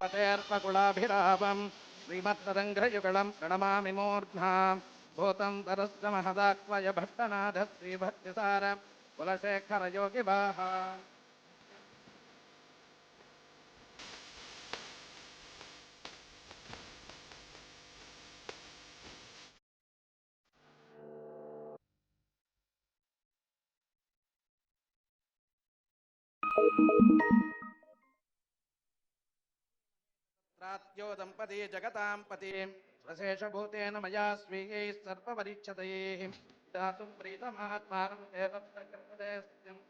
पतेर्पकुलाभिरावं श्रीमत्तरङ्घ्रयुगलं प्रणमामि मूर्ध्ना भूतं तरस्य महदाक्वय भट्टनाथ श्रीभक्तिसार कुलशेखरयोगिवाह त्रात्यो दंपती जगतां पति स्वशेषभूतेन मया स्वीयैः सर्वपरीक्षतैः दातुं प्रीतमात्मानं एव प्रकृते सत्यम्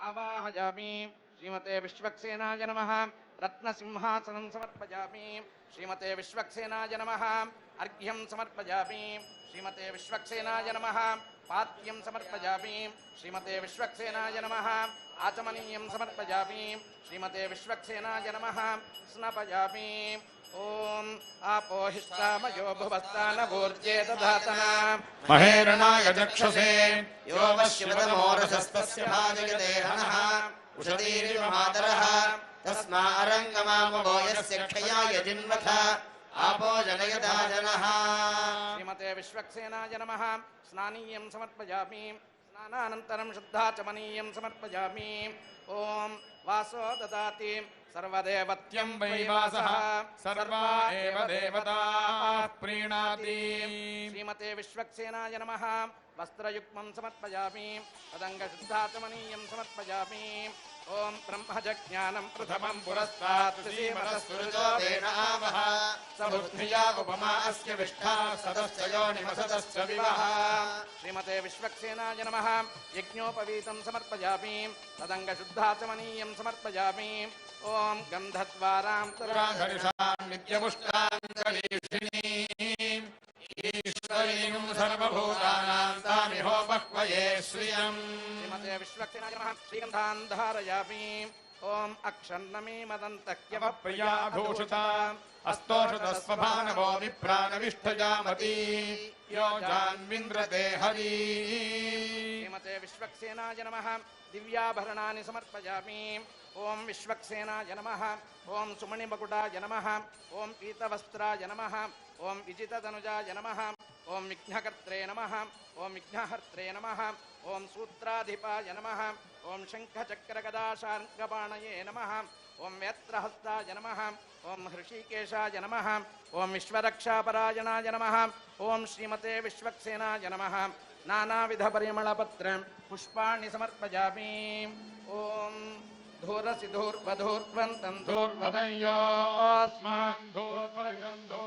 आवाहयामि श्रीमते विश्वक्सेनाय नमः रत्नसिंहासनं समर्पयामि श्रीमते विश्वक्सेनाय नमः अर्घ्यं समर्पयामि श्रीमते विश्वक्सेनाय नमः पाद्यं समर्पयामि श्रीमते विश्वक्सेनाय नमः आचमनीयं समर्पयामि श्रीमते विश्वक्सेनाय नमः स्नपयामि ओम आपोहिष्टामयो भुवस्तानभूर्जे दधातना महेरणाय चक्षुषे यो वश्यवतमोरसस्तस्य भाजयते हनः उषतीरिव मातरः तस्मारङ्गमामवो यस्य क्षयाय जिन्वथ आपो जनयता जनः श्रीमते विश्वक्सेनाय नमः स्नानीयं समर्पयामि स्नानानन्तरं शुद्धाचमनीयं समर्पयामि ओम वासो ददाति सर्वदेवत्यं वै वासः सर्वा एव देवताः प्रीणाति श्रीमते विश्वक्सेनाय नमः वस्त्रयुग्मं समर्पयामि तदङ्गशुद्धाचमनीयं समर्पयामि ओम ब्रह्मजज्ञानं प्रथमं पुरस्तात् श्रीमतस्फुरुजो तेन आवः समुद्धिया उपमा अस्य विष्ठा सदस्य योनिमसदस्य विवः श्रीमते विश्वक्सेनाय नमः यज्ञोपवीतं समर्पयामि तदङ्गशुद्धाचमनीयं समर्पयामि ओम गन्धद्वारां पुराधरिषां नित्यमुष्टाङ्गलीषिणीम् ईश्वरीं सर्वभूतानां तामिहो बह्वये श्रियम् श्रीमते विश्वक्सेनाय नमः श्रीगन्धान् धारयामि ॐ अक्षन्नमी मदन्तक्यव प्रियाधूषिता अस्तोषतस्वभानवो विप्राणविष्ठजामती यो जान्विन्द्रते हरी श्रीमते विश्वक्सेनाय नमः दिव्याभरणानि समर्पयामि ॐ विश्वक्सेनाय नमः ॐ सुमणिमकुटाय नमः ॐ पीतवस्त्राय नमः ॐ विजिततनुजाय नमः ॐ विघ्नकर्त्रे नमः ॐ विघ्नहर्त्रे नमः ॐ सूत्राधिपाय नमः ॐ शङ्खचक्रगदाशार्ङ्गपाणये नमः ॐ वेत्रहस्ताय नमः ॐ हृषीकेशाय नमः ॐ विश्वरक्षापरायणाय नमः ॐ श्रीमते विश्वक्सेनाय नमः नानाविधपरिमलपत्र पुष्पाणि समर्पयामि ॐ धूरसि धूर्वधूर्वन्तं धूर्वदयोऽस्मान् धूर्वगन्धो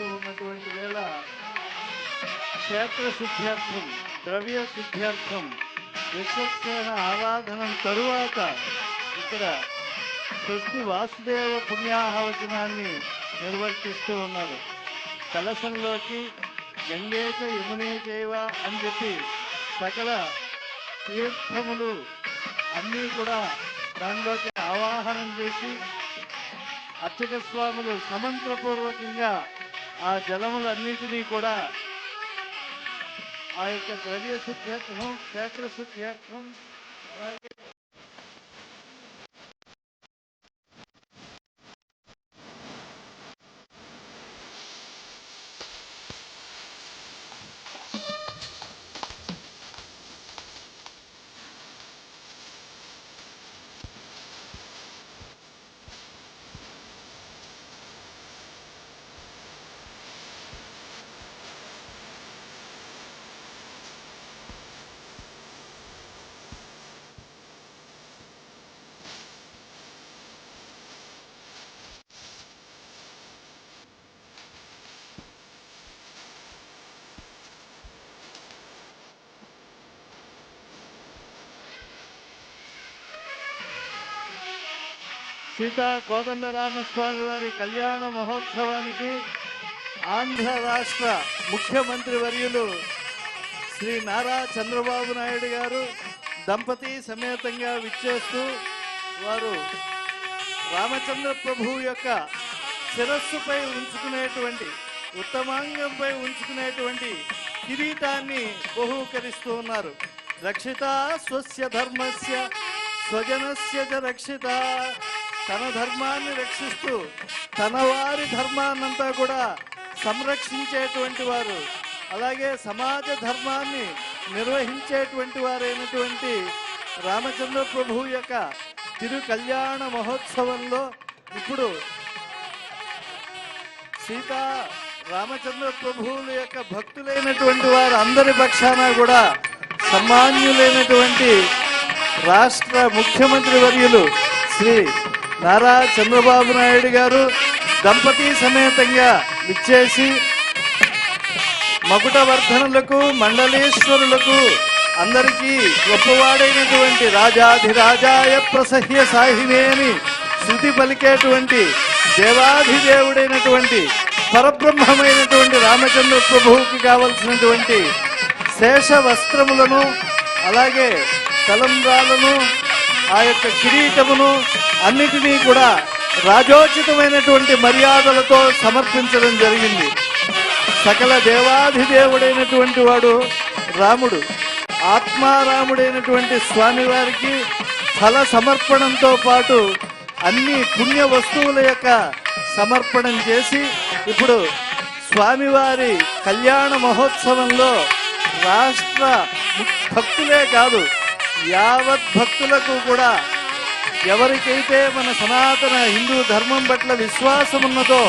ఉన్నటువంటి వేళ క్షేత్ర శుద్ధ్యార్థం, ద్రవ్య శుద్ధ్యార్థం విశ్వక్సేన ఆరాధనం తరువాత ఇక్కడ స్వస్తి వాసుదేవ పుణ్యాహవచనాన్ని నిర్వర్తిస్తూ ఉన్నారు. కలశంలోకి గంగేచ యమునే చైవ అని చెప్పి సకల తీర్థములు అన్నీ కూడా దానిలోకి ఆవాహనం చేసి అర్చక స్వాములు సమంత్రపూర్వకంగా ఆ జలములన్నింటినీ కూడా ఆ యొక్క ద్రవ్య శుద్ధ్యార్థం, క్షేత్ర శుద్ధ్యార్థం, అలాగే సీతా కోదండరామస్వామి వారి కళ్యాణ మహోత్సవానికి ఆంధ్ర రాష్ట్ర ముఖ్యమంత్రి వర్యులు శ్రీ నారా చంద్రబాబు నాయుడు గారు దంపతి సమేతంగా విచ్చేస్తూ వారు రామచంద్ర ప్రభువు యొక్క శిరస్సుపై ఉంచుకునేటువంటి, ఉత్తమాంగంపై ఉంచుకునేటువంటి కిరీటాన్ని బహూకరిస్తూ ఉన్నారు. రక్షిత స్వస్య ధర్మస్య స్వజనస్య చ రక్షిత. తన ధర్మాన్ని రక్షిస్తూ తన వారి ధర్మాన్నంతా కూడా సంరక్షించేటువంటి వారు, అలాగే సమాజ ధర్మాన్ని నిర్వహించేటువంటి వారైనటువంటి రామచంద్ర ప్రభువు యొక్క తిరు కళ్యాణ మహోత్సవంలో ఇప్పుడు సీతా రామచంద్ర ప్రభువుల యొక్క భక్తులైనటువంటి వారు అందరి పక్షాన కూడా సన్మాన్యులైనటువంటి రాష్ట్ర ముఖ్యమంత్రి వర్యులు శ్రీ నారా చంద్రబాబు నాయుడు గారు దంపతి సమేతంగా విచ్చేసి మకుటవర్ధనులకు, మండలేశ్వరులకు అందరికీ గొప్పవాడైనటువంటి రాజాధిరాజాయ ప్రసహ్య సాహినే అని శృతి పలికేటువంటి దేవాధిదేవుడైనటువంటి పరబ్రహ్మమైనటువంటి రామచంద్ర ప్రభువుకి కావలసినటువంటి శేష వస్త్రములను, అలాగే తలంబ్రాలను, ఆ యొక్క కిరీటమును అన్నిటినీ కూడా రాజోచితమైనటువంటి మర్యాదలతో సమర్పించడం జరిగింది. సకల దేవాధిదేవుడైనటువంటి వాడు రాముడు, ఆత్మారాముడైనటువంటి స్వామివారికి ఫల సమర్పణంతో పాటు అన్ని పుణ్య వస్తువుల యొక్క సమర్పణం చేసి ఇప్పుడు స్వామివారి కళ్యాణ మహోత్సవంలో రాష్ట్ర భక్తులే కాదు, యావత్ భక్తులకు కూడా ఎవరికైతే మన సనాతన హిందూ ధర్మం పట్ల విశ్వాసం ఉన్నదో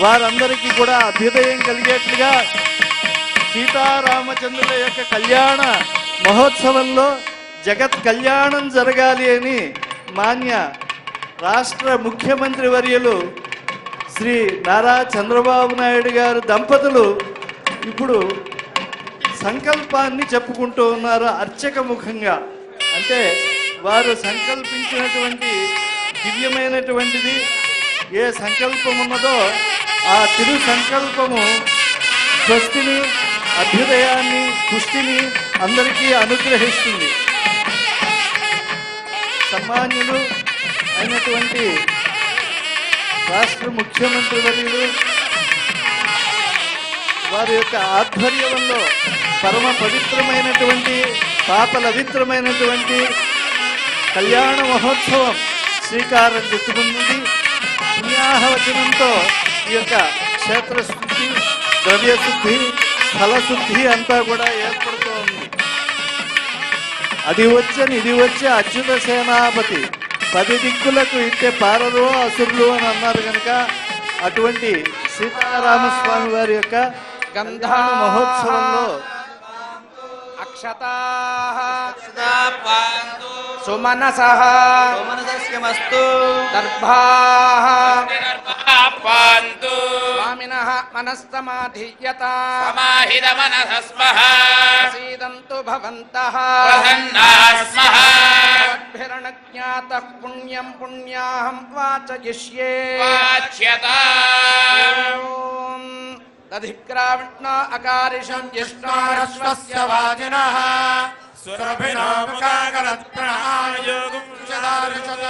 వారందరికీ కూడా అభ్యుదయం కలిగేట్లుగా సీతారామచంద్రుల యొక్క కళ్యాణ మహోత్సవంలో జగత్ కళ్యాణం జరగాలి అని మాన్య రాష్ట్ర ముఖ్యమంత్రి వర్యులు శ్రీ నారా చంద్రబాబు నాయుడు గారు దంపతులు ఇప్పుడు సంకల్పాన్ని చెప్పుకుంటూ ఉన్నారు అర్చక ముఖంగా. అంటే వారు సంకల్పించినటువంటి దివ్యమైనటువంటిది ఏ సంకల్పం ఉన్నదో ఆ తిరు సంకల్పము స్వస్తిని, అభ్యుదయాన్ని, పుష్టిని అందరికీ అనుగ్రహిస్తుంది. సన్మాన్యులు అయినటువంటి రాష్ట్ర ముఖ్యమంత్రి వర్యులు వారి యొక్క ఆధ్వర్యంలో పరమ పవిత్రమైనటువంటి, పాపలవిత్రమైనటువంటి కళ్యాణ మహోత్సవం శ్రీకారం చుట్టుకుంది. పుణ్యాహవచనంతో ఈ యొక్క క్షేత్రశుద్ధి, ద్రవ్యశుద్ధి, ఫలశుద్ధి అంతా కూడా ఏర్పడుతూ ఉంది. అది వచ్చని ఇది వచ్చి అచ్యుత సేనాపతి 10 దిక్కులకు ఇట్టే పారరు అసురులు అని అన్నారు కనుక అటువంటి సీతారామస్వామి వారి యొక్క గంధ మహోత్సవంలో अक्षताः पान्तु सुमनसः सोमनसस्यमस्तु दर्भाः पान्तु स्वामिनः मनस्तमाधीयता समाहितमनसस्मः सीदन्तु भवन्तः प्रसन्नाः स्मः भवद्भिरणज्ञातः पुण्यं पुण्याहं वाचयिष्ये वाच्यता ॐ दधिक्राविष्णो अकारिषं जिष्णोरश्वस्य वाजिनः सुरभिनो मुखाकरत्प्रणहायोगुं शदारिषद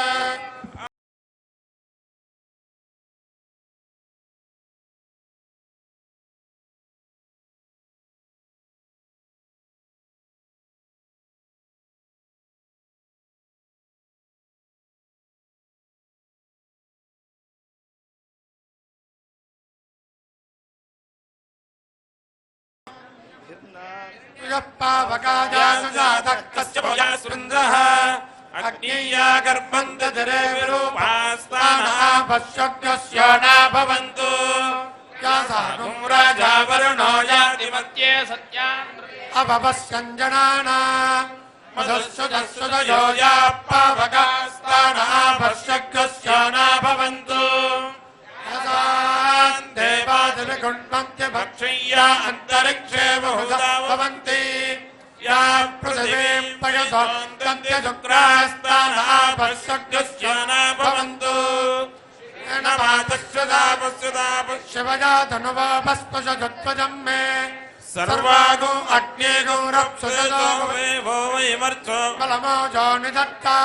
पावकाजातः कस्य भुजस्पृन्दः अग्नीया गर्भं दधरे विरूपास्तानः पश्यज्ञस्य न भवन्तु यासानुं राजा वरुणो याति मध्ये सत्यान् अभवस्यञ्जनाना मधुस्सुदस्सुदयो या पावकास्तानः पश्यज्ञस्य न भवन्तु देवादिविगुण्मन्त्य भक्षय्या अन्तरिक्षे बहुधा भवन्ति या पृथिवीं पयसोऽन्तन्त्यशुक्रास्तानः पश्यज्ञस्य न भवन्तु शिवया धनुवापस्पशुध्वजं मे सर्वागो अग्नेगो रक्षसो वो वै वर्चो बलमोजो निधत्ता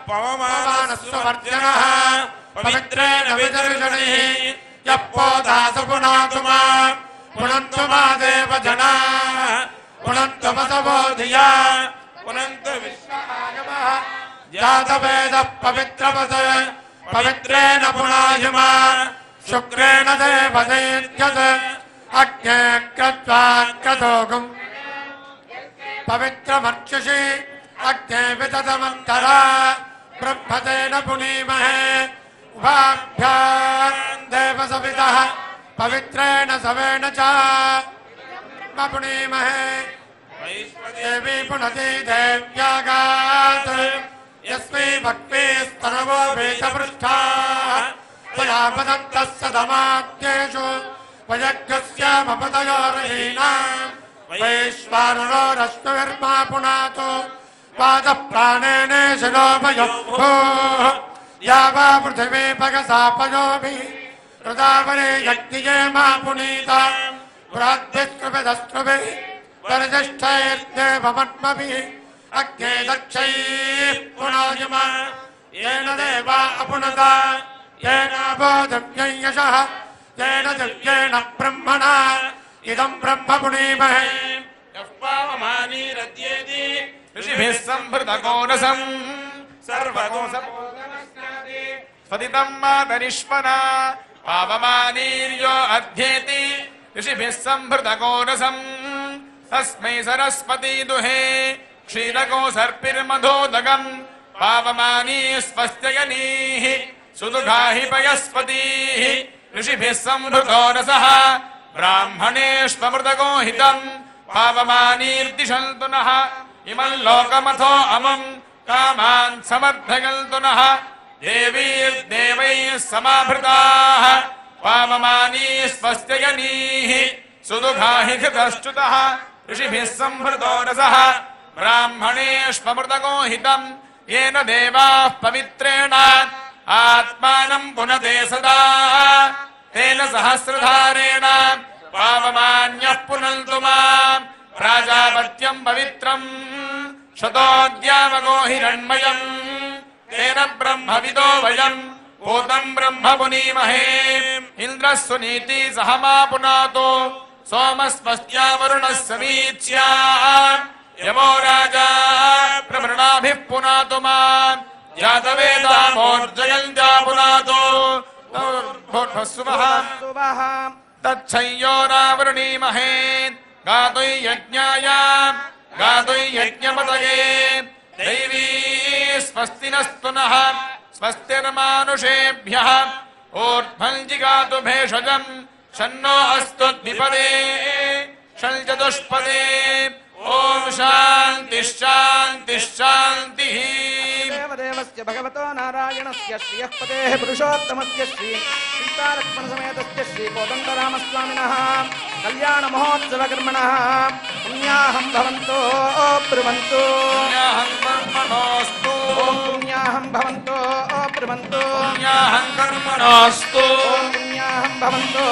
पवमानस्ववर्जनः पवित्रेण विदर्शनैः यः पोदासु पुनातु मां पुनन्तु मा देवजनाः पुनन्तु वसवो धिया पुनन्तु विश्वमागमः जातवेदः पवित्रवत् पवित्रेण पुनायुमा शुक्रेण देवदैत्यत् अग्ने कृत्वा क्रतोगुम् पवित्रमर्चुषि अग्ने विदधमन्तरा ब्रह्मतेन पुनीमहे उभाभ्यां देवसवितः पवित्रेण सवेन च पुनीमहे देवी पुनति देव्यागात् यस्मै भक्तिस्तनवो वेदपृष्ठाः त्वया वदन्तः सदमाद्येषु वयज्ञस्यामपतयोरहीनाम् वैश्वानरो रश्मिर्मा पुनातु वादः प्राणेन शिरोपयोः या वा पृथिवी पगसापयोभिः हृदावरे यज्ञिये मा पुनीता पुराद्भिस्कृभिदस्कृभिः वरजिष्ठैर्देवमन्मभिः अग्ने दक्षैः पुनायुमा येन देवा अपुनता येनाबोधव्यै यशः येन दिव्येन ब्रह्मणा इदं ब्रह्म पुनीमहे यः पावमानीरद्येति ऋषिभिः संभृतकोरसम् स्वदितं मातरिष्मना पावमानीर्यो अध्येति ऋषिभिः संभृतकोरसम् तस्मै सरस्वती दुहे क्षीरको सर्पिर्मधोदगम् पावमानी स्वस्त्ययनीः सुदुघाहि पयस्पतीः ऋषिभिः संभृतो रसः ब्राह्मणेष्वमृतको हितम् पावमानीर्दिशन्तु नः इमं लोकमथो अमुम् कामान् समर्थयन्तु नः देवीर्देवैः समाभृताः पावमानी स्वस्त्ययनीः सुदुघाहि घृतश्च्युतः ऋषिभिः संभृतो रसः ब्राह्मणेष्वमृतको हितम् येन देवाः पवित्रेण आत्मानं पुनते सदा तेन सहस्रधारेण पावमान्यः पुनन्तु माम् प्राजापत्यम् पवित्रम् शतोऽद्यावगो हिरण्मयम् तेन ब्रह्मविदो वयम् भूतम् ब्रह्म पुनीमहे इन्द्रः सुनीति सह मा पुनातो सोमस्वस्त्या वरुणः समीच्या यमो राजा प्रवृणाभिः पुनातु माम् जातवेदामोर्जयम् जा पुनातो सुवः तच्छय्यो रावृणीमहे गातुः यज्ञाय गातुः यज्ञपतये दैवी स्वस्ति नस्तु नः स्वस्तिर्मानुषेभ्यः ऊर्ध्वम् जिगातु भेषजम् शन्नो अस्तु द्विपदे षल्चतुष्पदे ఓం శాంతి శాంతి శాంతి. దేవదేవస్య భగవతో నారాయణస్య శ్రియః పదేః పురుషోత్తమస్య శ్రీ సీతాలక్ష్మణ సమేతస్య శ్రీ కోదండరామస్వామినః కళ్యాణ మహోత్సవ కర్మణః పుణ్యాహం భవంతో బ్రువంతు. పుణ్యాహం కర్మణోస్తు. పుణ్యాహం భవంతో బ్రువంతు. పుణ్యాహం కర్మణోస్తు. పుణ్యాహం భవంతో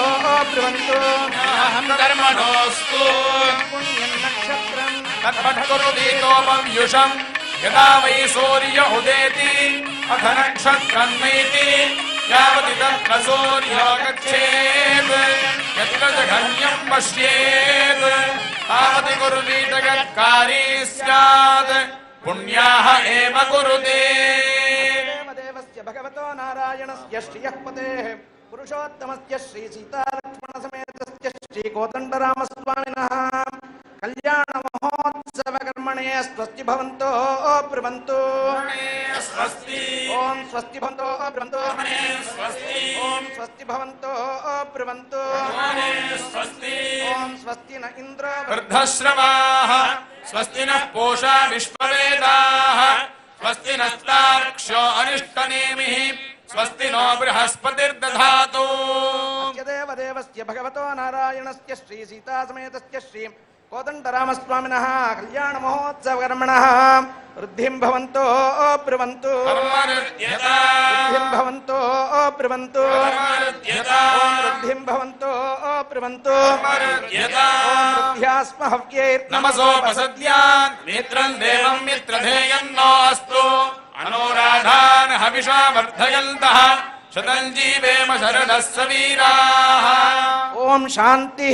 బ్రువంతు. పుణ్యాహం కర్మణోస్తు. పుణ్యం నక్షత్రం తత్పట్టురుదీతోపవ్యుషం యదా వై సూర్య ఉదేతి అథ నక్షత్రన్వైతి యావతి తత్ర సూర్యో గచ్చేత్ యత్ర జఘన్యం పశ్యేత్ తావతి కుర్వీత గత్కారీ స్యాత్ పుణ్యాః ఏవ కురుతే. దేవదేవస్య భగవతో నారాయణస్య శ్రియః పదేః పురుషోత్తమస్య శ్రీ సీతాలక్ష్మణ సమేతస్య శ్రీ కోదండరామస్వామినః కళ్యాణ మహోత్సవ కర్మణే స్వస్తి భవంతో బ్రువంతు. స్వస్తి. ఓం స్వస్తి భవంతో బ్రువంతు. స్వస్తి. ఓం స్వస్తి భవంతో బ్రువంతు. స్వస్తి. ఓం స్వస్తి న ఇంద్రో వృద్ధశ్రవాః స్వస్తి నః పూషా విశ్వవేదాః స్వస్తి నస్తార్క్ష్యో అనిష్టనేమిః స్వస్తి నో బృహస్పతిర్దధాతు. దేవదేవస్య భగవతో నారాయణస్య శ్రీ సీతాసమేతస్య శ్రీ కోదండరామస్వామినః కళ్యాణ మహోత్సవ కర్మణః వృద్ధిం భవంతో బ్రువంతు. వృద్ధిం భవంతో బ్రువంతు. వృద్ధిం భవంతో బ్రువంతు. వృద్ధ్యాస్మ హవ్యైర్ నమసోపసద్యాన్ మిత్రం దేవం మిత్రధేయం నోऽस्तु అనురాధాన్ హవిషా వర్ధయంతః శతం జీవేమ శరదः సవీరాः. ఓం శాంతి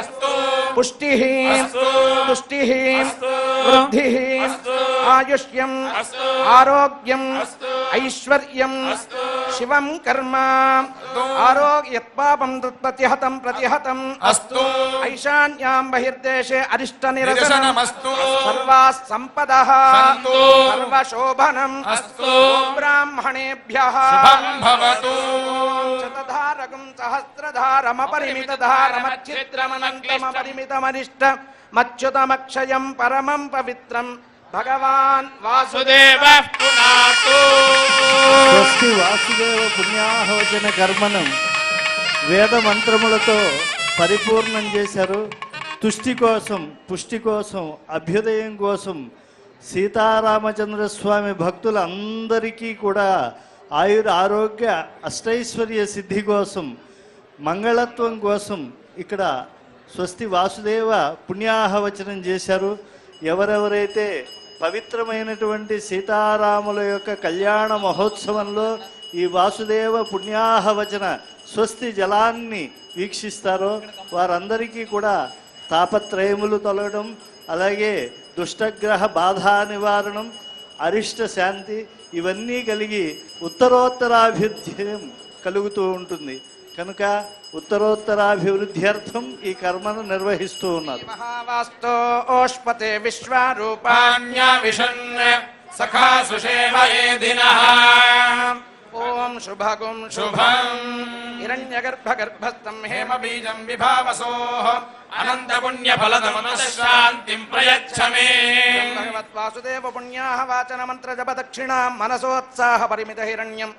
అస్తు. పుష్టి అస్తు. తుష్టి అస్తు. వృద్ధి అస్తు. ఆయుష్యం అస్తు. ఆరోగ్యం అస్తు. ఐశ్వర్యం అస్తు. శివం కర్మ అస్తు. ఆరోగ్యత్పాపం ప్రతిహతం ప్రతిహతం అస్తు. ఐశాన్యాం బహిర్దేశే అరిష్ట నిరసనం నిరసనమస్తు. సర్వాః సంపదః సంతు. సర్వశోభనం అస్తు. బ్రాహ్మణేభ్యః శుభం భవతు. శతధారకం సహస్రధారమపరిమితధారమచ్చిత్రమనంతమపరిమితమరిష్ట మచ్యుతమక్షయం పరమం పవిత్రం భగవాన్ వాసుదేవ వాసుదేవః పునాతు. స్వస్తి వాసుదేవ పుణ్యాహోచన కర్మను వేద మంత్రములతో పరిపూర్ణం చేశారు. తుష్టి కోసం, పుష్టి కోసం, అభ్యుదయం కోసం సీతారామచంద్ర స్వామి భక్తులందరికీ కూడా ఆరోగ్య అష్టైశ్వర్య సిద్ధి కోసం, మంగళత్వం కోసం ఇక్కడ స్వస్తి వాసుదేవ పుణ్యాహవచనం చేశారు. ఎవరెవరైతే పవిత్రమైనటువంటి సీతారాముల యొక్క కళ్యాణ మహోత్సవంలో ఈ వాసుదేవ పుణ్యాహవచన స్వస్తి జలాన్ని వీక్షిస్తారో వారందరికీ కూడా తాపత్రయములు తొలగడం, అలాగే దుష్టగ్రహ బాధా నివారణం, అరిష్ట శాంతి ఇవన్నీ కలిగి ఉత్తరోత్తరాభివృద్ధ్యం కలుగుతూ ఉంటుంది. కనుక ఉత్తరోత్తరాభివృద్ధ్యర్థం ఈ కర్మను నిర్వహిస్తూ ఉన్నారు. మహావాస్తో ఓష్పతే విశ్వరూపా పాణ్యావిశన్ సఖా సుషేమయేదినః. ఓం శుభగుం శుభం హిరణ్యగర్భగర్భస్థం హేమ హేమబీజం విభావసోః అనంతపుణ్యఫలదమనశ్శాంతిం ప్రయచ్చ మే. భగవద్వాసుదేవ పుణ్యాహ వాచన మంత్ర జప దక్షిణాం మనసోత్సాహ పరిమిత హిరణ్యం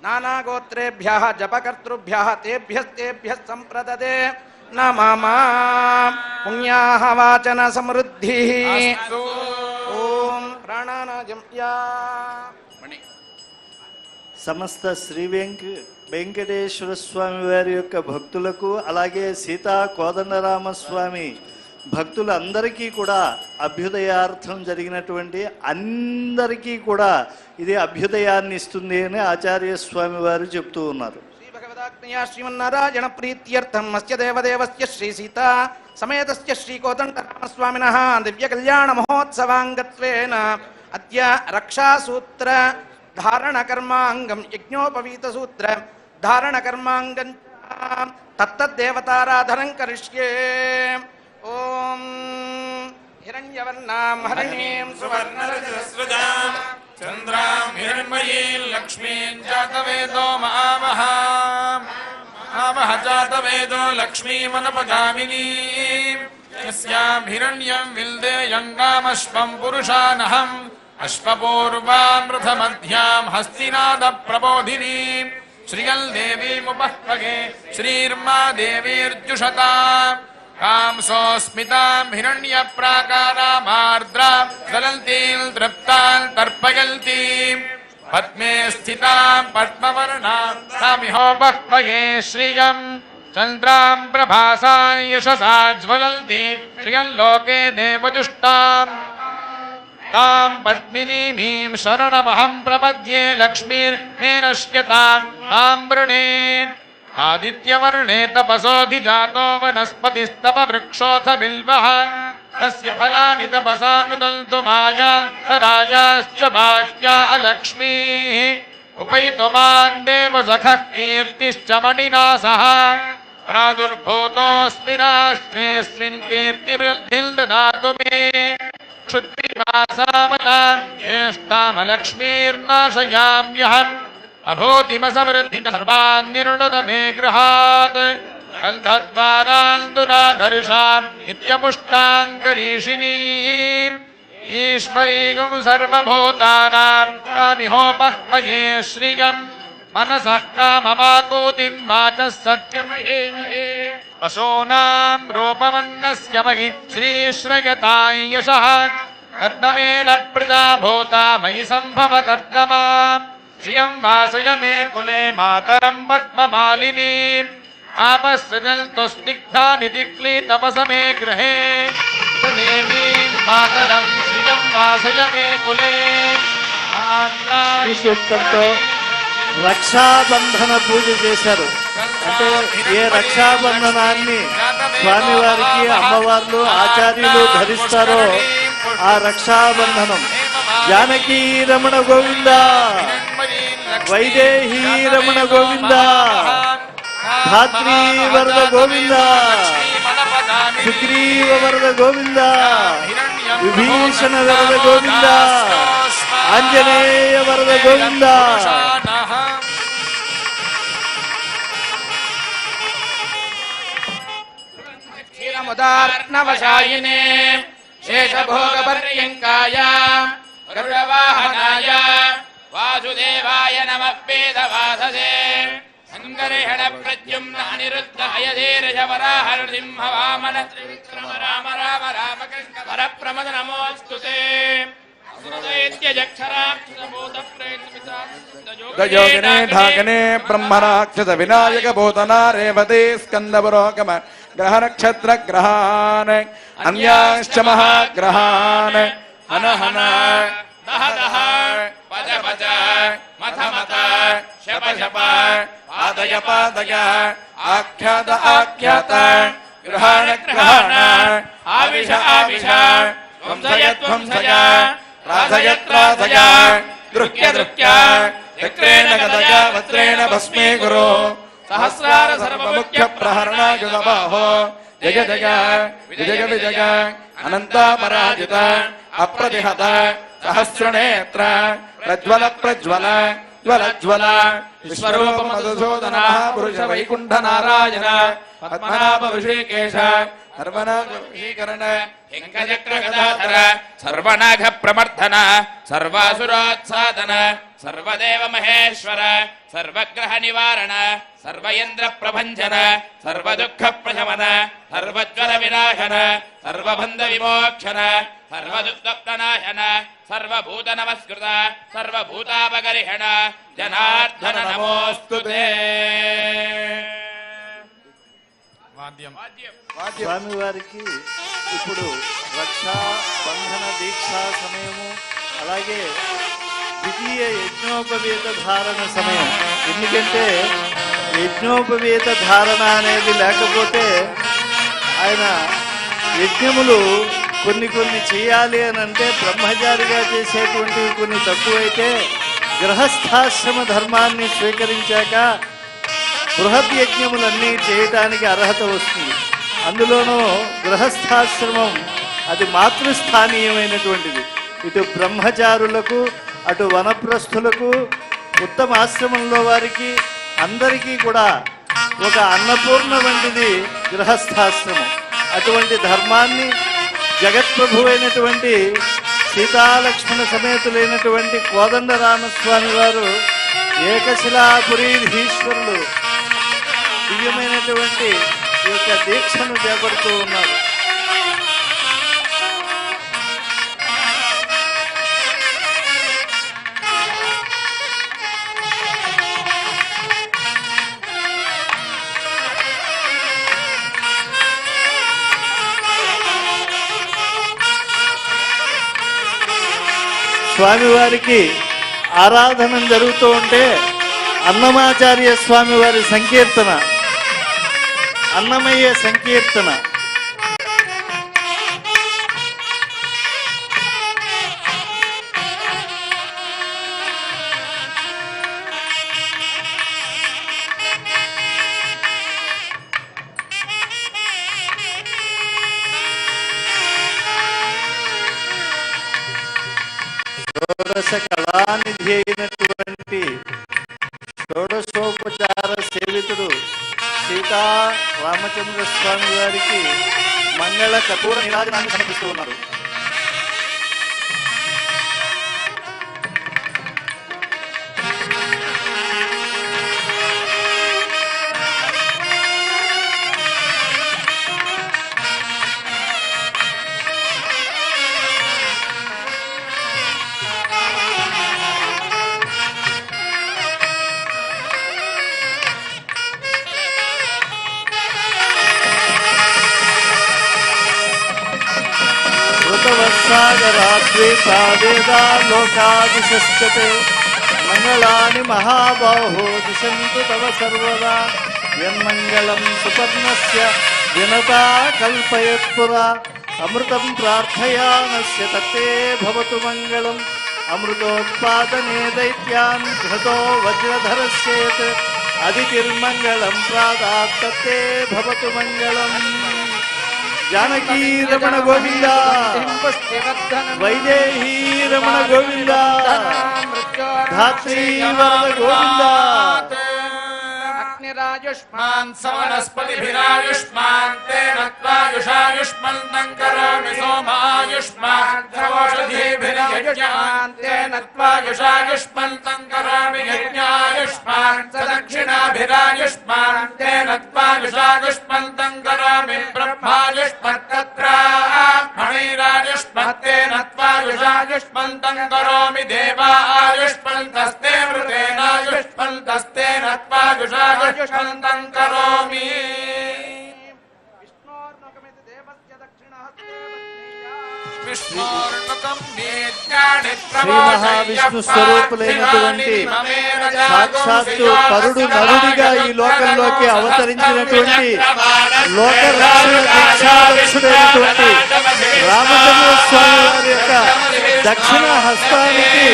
నానాగోత్రేభ్యః జపకర్తృభ్యః తేభ్యస్తేభ్యః సంప్రదదే నమః. పుణ్యాహ వాచన సమృద్ధిః. అస్తు. ఓం ప్రాణానాయం యా సమస్త శ్రీ వెంకటేశ్వర స్వామి వారి యొక్క భక్తులకు, అలాగే సీతా కోదండరామస్వామి భక్తులందరికీ కూడా అభ్యుదయార్థం జరిగినటువంటి అందరికీ కూడా ఇది అభ్యుదయాన్ని ఇస్తుంది అని ఆచార్య స్వామి వారు చెప్తూ ఉన్నారు. శ్రీ భగవదాజ్ఞయా శ్రీమన్నారాయణ ప్రీత్యర్థం అస్య దేవదేవస్య శ్రీ సీతా సమేతస్య శ్రీ కోదండరామస్వామినః దివ్య కళ్యాణ మహోత్సవాంగత్వేన అద్య రక్షాసూత్ర ధారణ కర్మాంగం యజ్ఞోపవీత సూత్ర ధారణ కర్మాంగం తత్తద్దేవతారాధనం కరిష్యే. ఓం హిరణ్యవర్ణాం హరిణీం సువర్ణరజస్రజాం చంద్రాం హిరణ్మయీం లక్ష్మీం జాతవేదో మహామహాం. జాతవేదో లక్ష్మీమనపగామినీం यस्यां हिरण्यं विल्देयङ्गामश्वं पुरुषानहम् अश्वपूर्वामृतमध्यां हस्तिनादप्रबोधिनीं श्रियं देवीमुपह्वगे श्रीर्मा देवीर्जुषता कांसोऽस्मितां हिरण्यप्राकारामार्द्रां ज्वलन्तीं तृप्तां तर्पयन्तीं पद्मे स्थितां पद्मवर्णां तामिहोपह्वगे श्रियम् चन्द्रां प्रभासां यशसा ज्वलन्ति श्रियं लोके देवजुष्टाम् तां पद्मिनीं शरणमहं प्रपद्ये लक्ष्मीर्मेनश्यतां तां वृणे आदित्यवर्णे तपसोऽधिजातो वनस्पतिस्तपवृक्षोऽथ बिल्वः तस्य फलानि तपसा नुदन्तु माया राजाश्च बाह्या अलक्ष्मीः उपैतु मान् देवसखः कीर्तिश्च मणिना सह प्रादुर्भूतोऽस्मि राष्ट्रेऽस्मिन् कीर्तिवृद्धिं ददातु मे क्षुद्रिमासामतां ज्येष्ठामलक्ष्मीर्नाशयाम्यहम् अभूतिमसमृद्धिं सर्वान् निर्णुत मे गृहात् गन्धद्वारान्दुराधर्षाम् नित्यपुष्टाङ्करीषिणीम् ईश्वरीगुं सर्वभूतानां तामिहोपह्वये श्रियम् मनसः काममाकूतिं वाचः सत्यमये पशूनां रूपमन्नस्य महि श्रीश्रयतां यशः कर्दमेन प्रजा भूता मयि सम्भव कर्दमाम् श्रियं वासय मे कुले मातरं पद्ममालिनीम् आपस्सृजन्तु स्निग्धानिधि क्लीतपस मे गृहे देवीं मातरं श्रियं वासय मे कुले ఈ సూక్తంతో రక్షాబంధన పూజ చేశారు. అంటే ఏ రక్షాబంధనాన్ని స్వామివారికి అమ్మవార్లు ఆచార్యులు ధరిస్తారో ఆ రక్షాబంధనం జానకీ రమణ గోవింద, వైదేహీ రమణ గోవింద, ధాత్రీ వరద గోవింద, సుగ్రీవ వరద గోవింద, విభీషణ వరద గోవింద, ఆంజనేయ వరద గోవింద. క్షీరముదార్ణవశాయినే శేషభోగపర్యంకాయ గరుడవాహనాయ వాసుదేవాయ నమః వేదవాససే సంగర్హణ ప్రద్యుమ్న అనిరుద్ధ అయధీరజవరాహ నృసింహ వామన త్రివిక్రమ రామ రామ రామకృష్ణ వరప్రమద నమోస్తుతే योगिने ढाकने ब्रह्मराक्षस विनायक भूतना रेवते स्कंदपुरोगम ग्रह नक्षत्र ग्रहान् अन्याश्च महाग्रहान् हनहन दह दह पद पद मथ मथ शप शप पादय पादय आख्यात आख्यात ग्रहण ग्रहण आविष आविष ध्वंसय ध्वंसय राधय राधय दृह्य दृह्य चक्रेण गदय वज्रेण भस्मे गुरो सहस्रार सर्वमुख्य प्रहरणायुधबाहो जय जय विजय विजय अनन्तापराजित अप्रतिहत सहस्रनेत्र प्रज्वल प्रज्वल ज्वल ज्वल विश्वरूप मधुसूदनः पुरुष वैकुण्ठ नारायण पद्मनाभ ऋषिकेश सर्वनागीकरण हिंगचक्र गदाधर सर्वनाग प्रमर्दन सर्वासुरोत्सादन सर्वदेव महेश्वर सर्वग्रह निवारण सर्वेन्द्र प्रभंजन सर्वदुःख प्रशमन सर्वज्वल विनाशन सर्वबंध विमोक्षण सर्वदुःखनाशन सर्वभूत नमस्कृत सर्वभूतापगरिहण जनार्दन नमोस्तुते. స్వామివారికి ఇప్పుడు రక్షా బంధన దీక్షా సమయము, అలాగే ద్వితీయ యజ్ఞోపవీత ధారణ సమయం. ఎందుకంటే యజ్ఞోపవీత ధారణ అనేది లేకపోతే ఆయన యజ్ఞములు కొన్ని చేయాలి అని అంటే బ్రహ్మచారిగా చేసేటువంటివి కొన్ని తక్కువైతే గృహస్థాశ్రమ ధర్మాన్ని స్వీకరించాక బృహత్ యజ్ఞములన్నీ చేయటానికి అర్హత వస్తుంది. అందులోనూ గృహస్థాశ్రమం అది మాతృస్థానీయమైనటువంటిది. ఇటు బ్రహ్మచారులకు అటు వనప్రస్థులకు ఉత్తమ ఆశ్రమంలో వారికి అందరికీ కూడా ఒక అన్నపూర్ణ వంటిది గృహస్థాశ్రమం. అటువంటి ధర్మాన్ని జగత్ప్రభు అయినటువంటి సీతాలక్ష్మణ సమేతులైనటువంటి కోదండరామస్వామి వారు ఏకశిలాపురీధీశ్వరులు దివ్యమైనటువంటి ఈ యొక్క దీక్షను చేపడుతూ ఉన్నారు. స్వామివారికి ఆరాధన జరుగుతూ ఉంటే అన్నమాచార్య స్వామి వారి సంకీర్తన, అన్నమయ్య సంకీర్తన షోడశ కళానిధి అయినటువంటి షోడశోపచార సేవితుడు సీతా రామచంద్ర స్వామి వారికి మంగళ కపూర నీరాజనాన్ని సమర్పిస్తూ ఉన్నారు. ృతవత్సాగరాద్వైపావేదా లోకాదిశశ్చతే మంగళాని మహాబాహో దిశంతు తవ సర్వదా యన్మంగళం సుపర్ణస్య వినతా కల్పయత్పురా అమృతం ప్రార్థయానస్య తత్తే భవతు మంగళం అమృతోత్పాదనే దైత్యాన్ ఘృతో వజ్రధరస్యేత్ అదితిర్మంగళం ప్రాదాత్ తత్తే భవతు మంగళం. జానకీ రమణ గోవింద, వైదేహీ రమణ గోవింద, ధాత్రీ వరద గోవింద. అగ్నిరాయుష్మాన్ సవనస్పతిభిరాయుష్మాన్ తేన త్వాయుషాయుష్మంతం కరోమి సోమాయుష్మాన్ ధవోషధీభిర్యజ్ఞాన్ తేన త్వాయుషాయుష్మంతం కరోమి యజ్ఞాయుష్మాన్ సదక్షిణాభిరాయుష్మాన్ తేన త్వాయుషాయుష్మంతం కరోమి బ్రహ్మాయుష్మత్తత్రాయుష్మణైరాయుష్మత్తేన త్వాయుషాయుష్మంతం కరోమి దేవాయుష్మంతస్తే మృతేనాయుష్మంతస్తేన యుషాయుష్మంతం కరోమి. శ్రీ మహావిష్ణు స్వరూపులైనటువంటి సాక్షాత్తు పరుడు నరుడిగా ఈ లోకంలోకి అవతరించినటువంటి లోకరక్షణ దీక్షాదక్షుడైనటువంటి రామచంద్ర స్వామి వారి యొక్క దక్షిణ హస్తానికి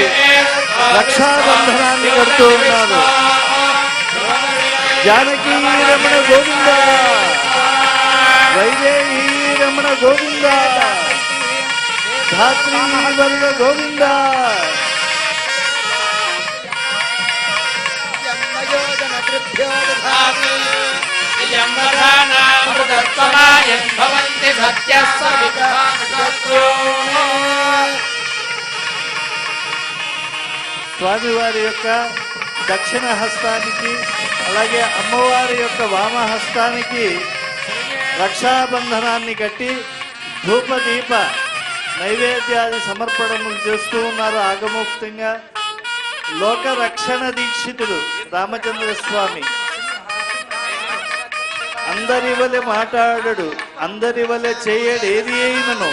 రక్షాబంధనాన్ని కడుతూ ఉన్నారు. జానకీ రమణ గోవింద, వైదేహీ రమణ గోవింద, ధాత్రీ వరద గోవింద. స్వామివారి యొక్క దక్షిణ హస్తానికి అలాగే అమ్మవారి యొక్క వామహస్తానికి రక్షాబంధనాన్ని కట్టి ధూపదీప నైవేద్యాది సమర్పణములు చేస్తూ ఉన్నారు. ఆగమోక్తంగా లోక రక్షణ దీక్షితుడు రామచంద్ర స్వామి అందరి వలె మాట్లాడడు, అందరి వలె చేయడు ఏది అయినను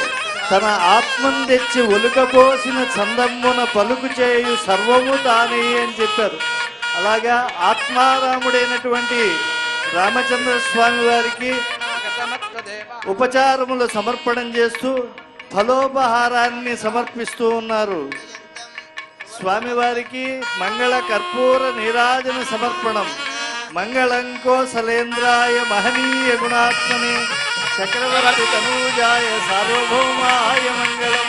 తన ఆత్మను తెచ్చి ఒలుకపోసిన చందమ్మున పలుకు చేయు సర్వము తానే అని చెప్పారు. అలాగా ఆత్మారాముడైనటువంటి రామచంద్ర స్వామి వారికి ఉపచారములు సమర్పణం చేస్తూ ఫలోపహారాన్ని సమర్పిస్తూ ఉన్నారు. స్వామివారికి మంగళ కర్పూర నీరాజన సమర్పణం. మంగళం కోసలేంద్రాయ మహనీయ గుణాత్మనే చక్రవర్తి తనూజాయ సార్వభౌమాయ మంగళం.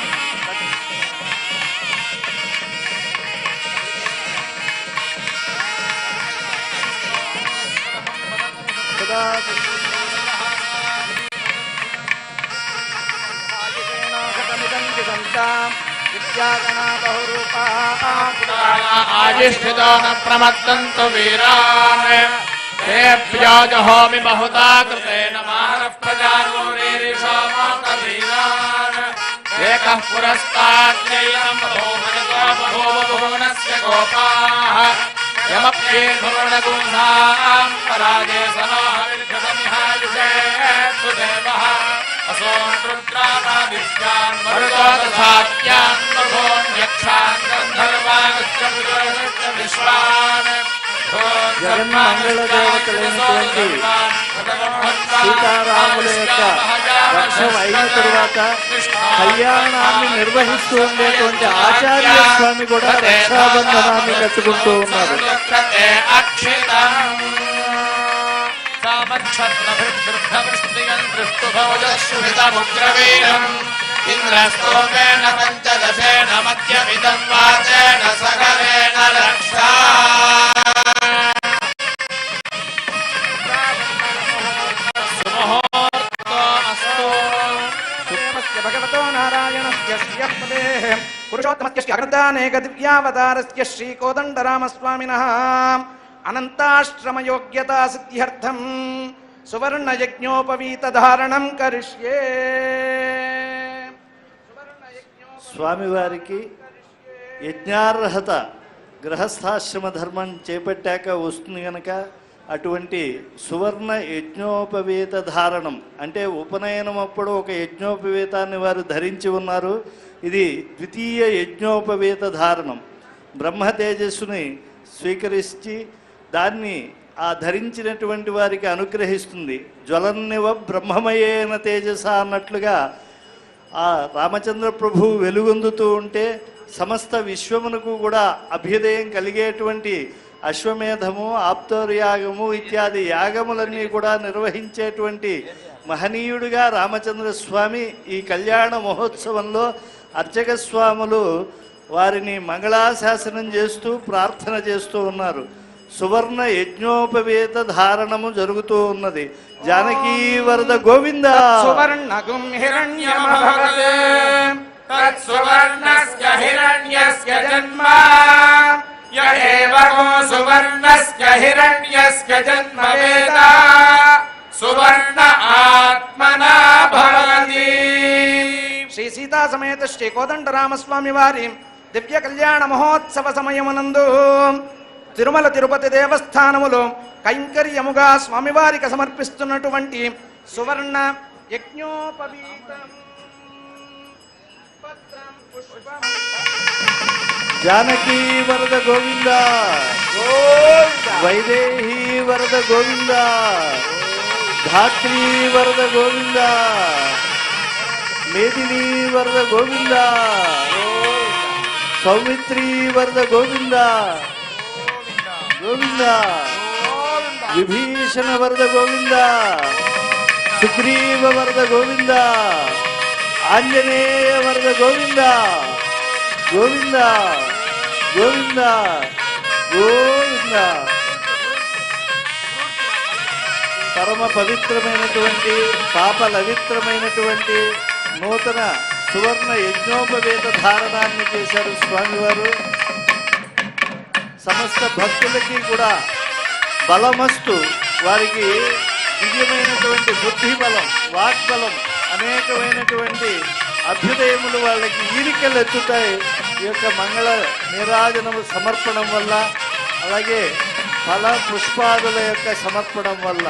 आजिष्ठितो न प्रमत्तन्तु वीरान् तेभ्यो जहोमि बहुधा कृतेन मानः प्रजानूरीरिषो मोकवीरान् एकः पुरस्ताद्यैनं बभूवनस्य गोपाः यमप्येधुर्णगुंसां पराजे सनोहविर्घटमिहायुषे सुदेवः असोरुद्रादित्यान् मरुतोदसात्यान् मघोन्यक्षान् गन्धर्वान् विश्वान् జగన్మంగళ దేవతలైనటువంటి సీతారాముల యొక్క వర్షం అయిన తరువాత కళ్యాణాన్ని నిర్వహిస్తూ ఉండేటువంటి ఆచార్య స్వామి కూడా రక్షాబంధనాన్ని కట్టుకుంటూ ఉన్నారు. ఇంద్రస్తోమేన పంచదశేన మధ్యమిదం వాచేన సగరేణ రక్షా భగవతో నారాయణస్య శ్రీయపదే పురుషోత్తమస్య అగ్రదానేక దివ్యావతారస్య శ్రీకోదండరామస్వామినః అనంతాశ్రమయోగ్యతా సిద్ధ్యర్థం సువర్ణయజ్ఞోపవీతధారణం కరిష్యే. స్వామివారికి యజ్ఞార్హత గృహస్థాశ్రమ ధర్మం చేపట్టాక వస్తుంది గనక అటువంటి సువర్ణ యజ్ఞోపవీత ధారణం అంటే ఉపనయనం అప్పుడు ఒక యజ్ఞోపవీతాన్ని వారు ధరించి ఉన్నారు. ఇది ద్వితీయ యజ్ఞోపవీత ధారణం. బ్రహ్మ తేజస్సుని స్వీకరించి దాన్ని ఆ ధరించినటువంటి వారికి అనుగ్రహిస్తుంది. జ్వలన్నివ బ్రహ్మమయేన తేజస అన్నట్లుగా ఆ రామచంద్ర ప్రభువు వెలుగొందుతూ ఉంటే సమస్త విశ్వమునకు కూడా అభ్యుదయం కలిగేటువంటి అశ్వమేధము, ఆప్తోర్యాగము ఇత్యాది యాగములన్నీ కూడా నిర్వహించేటువంటి మహనీయుడిగా రామచంద్ర స్వామి ఈ కళ్యాణ మహోత్సవంలో అర్చక స్వాములు వారిని మంగళాశాసనం చేస్తూ ప్రార్థన చేస్తూ ఉన్నారు. సువర్ణ యజ్ఞోపవేత ధారణము జరుగుతూ ఉన్నది. జానకీ వరద గోవింద. సువర్ణగుం హిరణ్యమభవతే తత్సువర్ణస్య హిరణ్యస్య జన్మ య ఏవ గో సువర్ణస్య హిరణ్యస్య జన్మ వేద సువర్ణ ఆత్మనా భవతి. శ్రీ సీతా సమేత శ్రీ కోదండరామస్వామి వారి దివ్య కళ్యాణ మహోత్సవ సమయమునందు తిరుమల తిరుపతి దేవస్థానములో కైంకర్యముగా స్వామివారికి సమర్పిస్తున్నటువంటి సువర్ణ యజ్ఞోపవీతం పత్రం పుష్పం. జానకీ వరద గోవింద, వైదేహీ వరద గోవింద, ధాత్రీ వరద గోవింద, మేదినీ వరద గోవింద, సౌమిత్రీ వరద గోవింద గోవింద, విభీషణ వరద గోవింద, సుగ్రీవ వరద గోవింద, ఆంజనేయ వరద గోవింద గోవింద గోవింద గోవింద. పరమ పవిత్రమైనటువంటి పాపలవిత్రమైనటువంటి నూతన సువర్ణ యజ్ఞోపవేత ధారణాన్ని చేశారు స్వామివారు. సమస్త భక్తులకి కూడా బలమస్తు. వారికి దివ్యమైనటువంటి బుద్ధి బలం, వాగ్బలం, అనేకమైనటువంటి అభ్యుదయములు వాళ్ళకి ఈలికలు ఎత్తుతాయి ఈ యొక్క మంగళ నీరాజనము సమర్పణం వల్ల, అలాగే ఫల పుష్పాదుల యొక్క సమర్పణం వల్ల.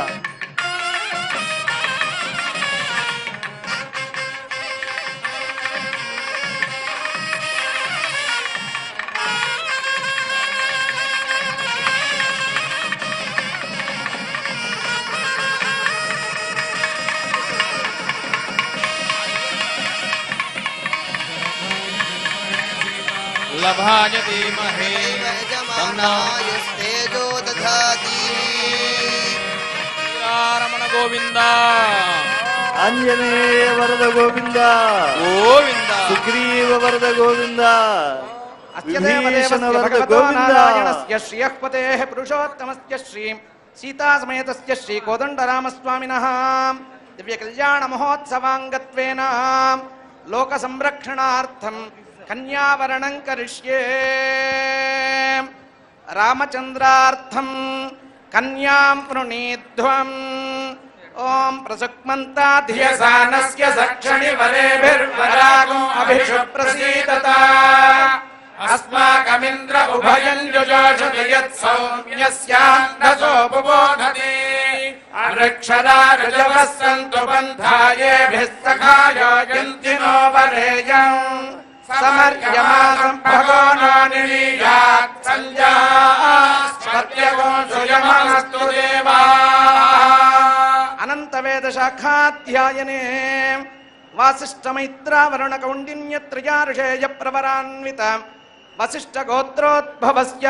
లభాయ ధీమహి తన్నో దధాతి. రమణ గోవింద, ఆంజనేయ వరద గోవింద గోవింద, సుగ్రీవ వరద గోవింద, విభీషణ వరద గోవింద. శ్రీయఃపతే పురుషోత్తమస్య శ్రీ సీతా సమేతస్య శ్రీ కోదండరామస్వామినః దివ్య కళ్యాణ మహోత్సవాంగత్వేన లోక సంరక్షణార్థం కన్యావరణం కరిష్యే రామచంద్రార్థం కన్యాం వృణీధ్వం ఓం ప్రసుక్మంతా ధియసానస్య సక్షణి వరేభిర్వరాగో అభిషు ప్రసీదత అస్మాకమింద్ర ఉభయం యుజోషతి యత్సౌమ్యస్యాన్నసో బుబోధతి అరక్షరా రుజవః సంతు బంధాయేభిః సఖాయోయంతి నో వరేయం సమర్యమాసం భగోనో నిలీయాత్ సంజాస్పత్యగో సుయమనస్తు దేవా అనంత వేద శాఖాధ్యాయనే వాసిష్ఠమైత్రావరుణ కౌండిన్యత్రయా ఋషేయ ప్రవరాన్విత వసిష్ఠ గోత్రోద్భవస్య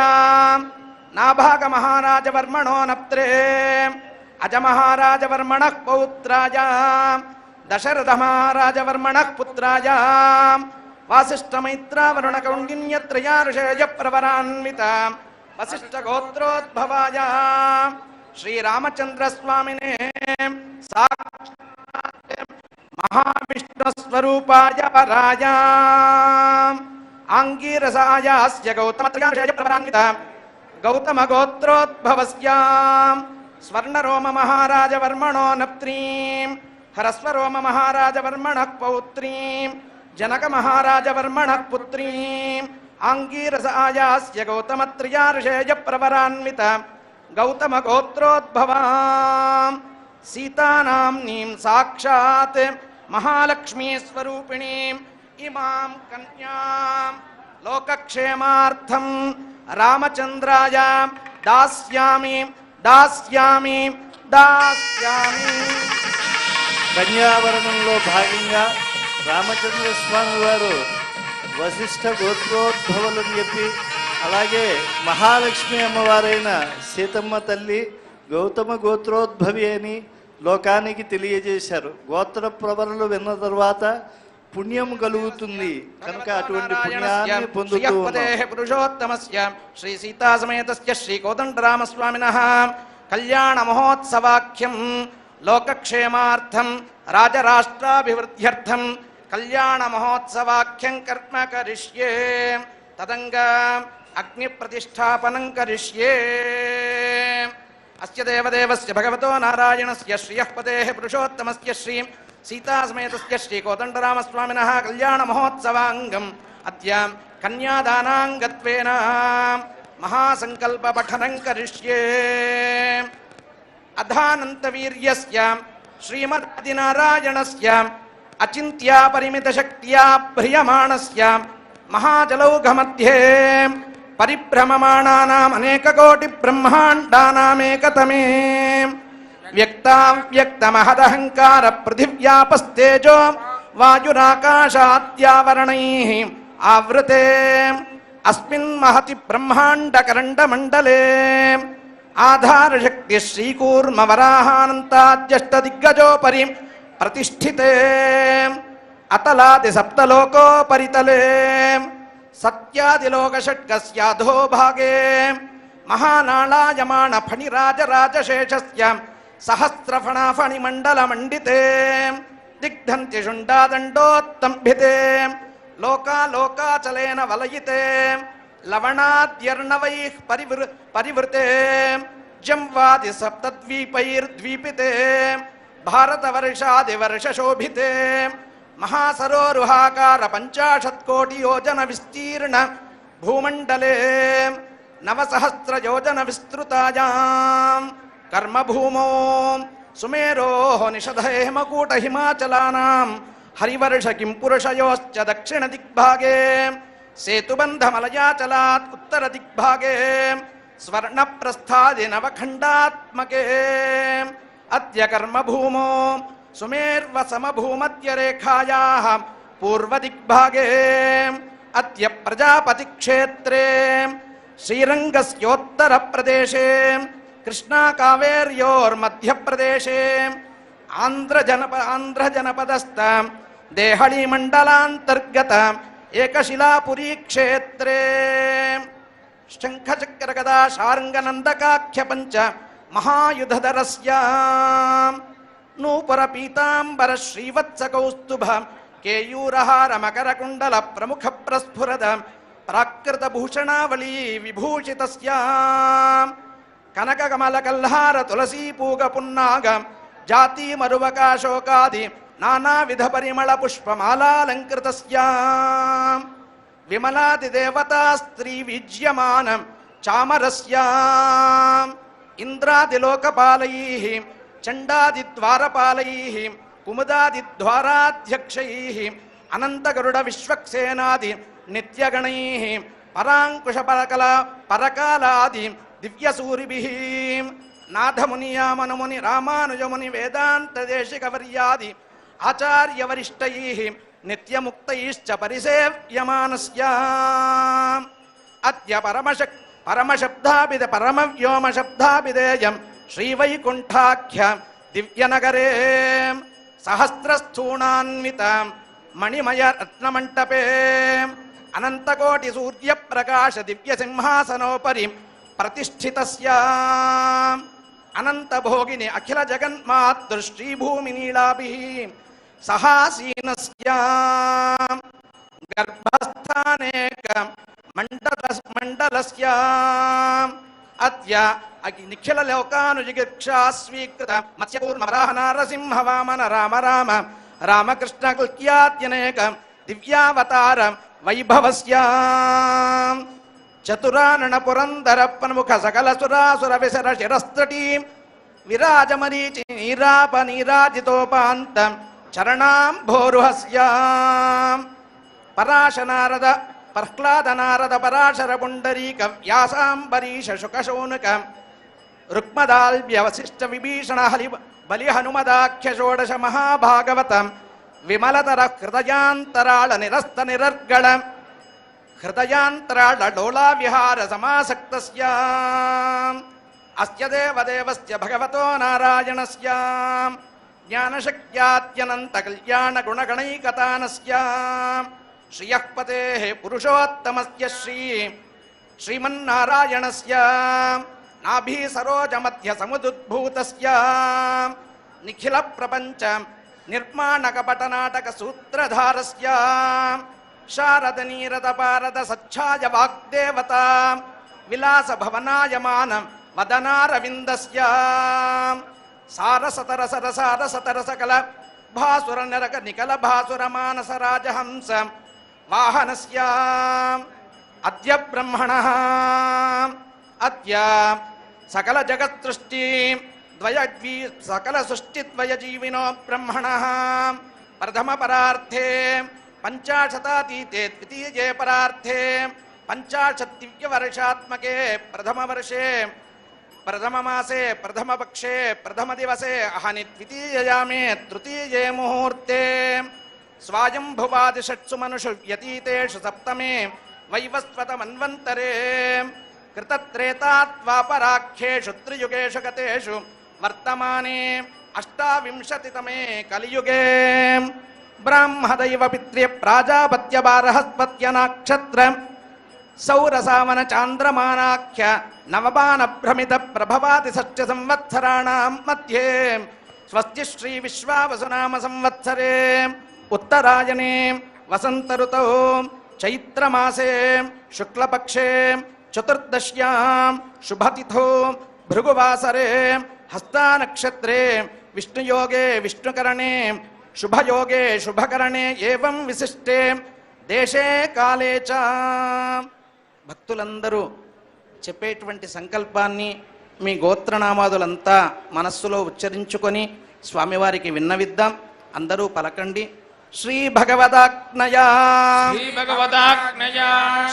నాభాగ మహారాజవర్మణో నప్త్రే అజ మహారాజవర్మణః పౌత్రాయ దశరథ మహారాజవర్మణః పుత్రాయ వాసిష్ఠమైత్రావరుణ కౌండిన్యత్రయా ఋషేయ ప్రవరాన్విత వసిష్ఠ గోత్రోద్భవాయ శ్రీరామచంద్ర స్వామినే మహావిష్ణు స్వరూపాయ వరాయ ఆంగీరసాయాస్య గౌతమత్రయాశయ ప్రవరాన్విత గౌతమ గోత్రోద్భవస్య స్వర్ణరోమ మహారాజవర్మణో నప్త్రీం హరస్వరోమ మహారాజవర్మణః పౌత్రీం జనక మహారాజవర్మణః పుత్రీం ఆంగీరసాయాస్య గౌతమత్రయాశయ ప్రవరాన్విత గౌతమ గోత్రోద్భవాం సీతానాంనీం సాక్షాత్ మహాలక్ష్మీ స్వరూపిణీం ఇమాం కన్యాం లోకక్షేమార్థం రామచంద్రాయ దాస్యామి దాస్యామి దాస్యామి. కన్యావరణంలో భాగంగా రామచంద్ర స్వామి వారు వశిష్ఠ గోత్రోద్భవులని చెప్పి, అలాగే మహాలక్ష్మి అమ్మవారైన సీతమ్మ తల్లి గౌతమ గోత్రోద్భవి అని లోకానికి తెలియజేశారు. గోత్ర ప్రవరలు విన్న తర్వాత పుణ్యం కలుగుతుంది కనుక అటువంటి పుణ్యాన్ని పొందుతూ పురుషోత్తమస్య శ్రీ సీతా సమేతస్య శ్రీ కోదండరామస్వామినః కళ్యాణ మహోత్సవాఖ్యం లోకక్షేమార్థం రాజరాష్ట్రాభివృద్ధ్యర్థం కళ్యాణ మహోత్సవాఖ్యం కర్మ కరిష్యే తదంగా అగ్ని ప్రతిష్టాపనం కరిష్యే. అస్య దేవదేవస్య భగవతో నారాయణస్య శ్రియః పదేః పురుషోత్తమస్య శ్రీ సీతాసమేతస్య శ్రీ కోదండరామస్వామినః కళ్యాణ మహోత్సవాంగం అద్య కన్యాదానాంగత్వేన మహాసంకల్ప పఠనం కరిష్యే. అధానంతవీర్యస్య శ్రీమద్నారాయణస్య అచింత్యా పరిమిత శక్త్యా భ్రియమాణస్య మహాజలౌఘమధ్యే పరిభ్రమమాణానాం అనేక కోటి బ్రహ్మాండానామేకతమే వ్యక్తావ్యక్తమహదహంకార పృథివ్యాపస్తేజో వాయురాకాశాద్యావరణైః ఆవృతే అస్మిన్ మహతి బ్రహ్మాండకరండమండలే ఆధారశక్తి శ్రీకూర్మవరాహానంతాద్యష్టదిగ్గజోపరి ప్రతిష్ఠితే అతలాది సప్తలోకోపరితలే సత్యాదిలోకషట్కస్యాధో భాగే మహానాళాయమాణ ఫణిరాజరాజశేషస్య సహస్రఫణాఫణిమండలమండితే దిగ్ధంతి శుండాదండోత్తంభితే లోకాలోకాచలేన వలయితే లవణాద్యర్ణవైః పరివృతే జంవాది సప్తద్వీపైర్ద్వీపితే భారతవర్షాదివర్షశోభితే మహాసరోరుహాకార 50 కోటి యోజన విస్తీర్ణ భూమండలే 9 యోజన విస్తృతాయాం కర్మభూమో సుమేరోః నిషధేమకూట హిమాచలానాం హరివర్ష కింపురుషయోశ్చ దక్షిణ దిగ్భాగే సేతుబంధమలయాచలాత్ ఉత్తర దిగ్భాగే స్వర్ణప్రస్థాది నవఖండాత్మకే అద్య కర్మభూమో సుమేర్వసమభూమధ్యరేఖాయాః పూర్వదిగ్భాగే అద్య ప్రజాపతిక్షేత్రే శ్రీరంగస్యోత్తరప్రదేశే కృష్ణాకావేర్యోర్మధ్యప్రదేశే ఆంధ్రజనపదస్థ దేహళీమండలాంతర్గత ఏకశిలాపురీ క్షేత్రే శంఖచక్రగదా శార్ంగనందకాఖ్య పంచ మహాయుధరస్య నూపుర పీతాంబర శ్రీవత్స కౌస్తుభ కేయూరహార మకరకుండల ప్రముఖ ప్రస్ఫురద ప్రాకృత భూషణావళీ విభూషితస్య కనక కమల కల్హార తులసీ పూగ పున్నాగ జాతి మరువకాశోకాది నానావిధ పరిమళ పుష్పమాలాలంకృతస్య విమలాది దేవతా స్త్రీ విజ్యమానం చామరస్య ఇంద్రాదిలోకపాలైః చండాదిద్వారపాలైః కుముదాదిద్వారాధ్యక్షైః అనంతగరుడ విశ్వక్సేనాది నిత్యగణైః పరాంకుశ పరకల పరకాలాది దివ్యసూరిభిః నాథమునియామనుముని రామానుజముని వేదాంతదేశికవర్యాది ఆచార్యవరిష్టైః నిత్యముక్తైశ్చ పరిసేవ్యమానస్య అద్య పరమశబ్దాభిద పరమవ్యోమశబ్దాభిధేయం శ్రీవైకుంఠాఖ్య దివ్యనగరే సహస్రస్థూణాన్విత మణిమయ రత్నమంటపే అనంతకోటి సూర్యప్రకాశ దివ్యసింహాసనోపరి ప్రతిష్ఠితస్య అనంతభోగిని అఖిల జగన్మాతృశ్రీభూమినీళాభిః సహాసీనస్య గర్భస్థానేక మండలస్య అద్య నిఖిల లోకానుజిగిక్షా స్వీకృత మత్స్యకూర్మవరాహ నారసింహ వామన రామ రామ రామకృష్ణ కుల్క్యాద్యనేక దివ్యావతార వైభవస్య చతురానన పురందర ప్రముఖ సకల సురాసుర విసర శిరస్తటీ విరాజమరీచి నీరాప నీరాజితోపాంత చరణాంభోరుహస్య పరాశనారద ప్రహ్లాద నారద పరాశర పుండరీక వ్యాసాంబరీష శుకశౌనక రుక్మదాల్వ్యవశిష్ట విభీషణ హలి బలి హనుమదాఖ్య షోడశ మహాభాగవత విమలతర హృదయాంతరాళ నిరస్త నిరర్గళ హృదయాంతరాళ డోళా విహార సమాసక్తస్య అస్య దేవదేవస్య భగవతో నారాయణస్య జ్ఞానశక్త్యాత్యనంత కళ్యాణ గుణగణైకతానస్య శ్రియః పతేః పురుషోత్తమస్య శ్రీమన్నారాయణస్య నాభి సరోజ మధ్య సముదుద్భూతస్య నిఖిల ప్రపంచ నిర్మాణక పటనాటక సూత్రధారస్య శారద నీరద పారద సచ్ఛాయ వాగ్దేవత విలాస భవనాయమాన వదనారవిందస్య సారసతరసర సారసతర సకల భాసుర నరక నికల భాసుర మానస రాజహంస వాహనస్య అద్య బ్రహ్మణః అద్య సకల జగత్సృష్టి సకల సృష్టిద్వయ జీవినో బ్రహ్మణః ప్రథమ పరార్థే పంచాశతాతీతే ద్వితీయే పరార్థే పంచాశత్ దివ్యవర్షాత్మకే ప్రథమ వర్షే ప్రథమ మాసే ప్రథమ పక్షే ప్రథమ దివసే అహని ద్వితీయయామే తృతీయే ముహూర్తే స్వాయంభువాదిషట్సు మనుషు వ్యతీతేషు సప్తమే వైవస్వత మన్వంతరే కృతత్రేతాత్వాపరాఖ్యేషు త్రియుగేషు గతేషు వర్తమానే అష్టావింశతితమే కలియుగే బ్రాహ్మదైవ పిత్ర్య ప్రాజాపత్య బారహస్పత్య నక్షత్ర సౌరసావన చాంద్రమానాఖ్య నవబాన భ్రమిత ప్రభవాది షష్ఠ సంవత్సరాణాం మధ్యే స్వస్తి శ్రీ విశ్వావసునామ సంవత్సరే ఉత్తరాయణే వసంత ఋతౌ చైత్రమాసే శుక్లపక్షే చతుర్దశ్యాం శుభతిథౌ భృగువాసరే హస్తానక్షత్రే విష్ణుయోగే విష్ణుకరణే శుభయోగే శుభకరణే ఏవం విశిష్టే దేశే కాలే చ. భక్తులందరూ చెప్పేటువంటి సంకల్పాన్ని మీ గోత్రనామాదులంతా మనస్సులో ఉచ్చరించుకొని స్వామివారికి విన్నవిద్దాం. అందరూ పలకండి. శ్రీ భగవదాజ్ఞయా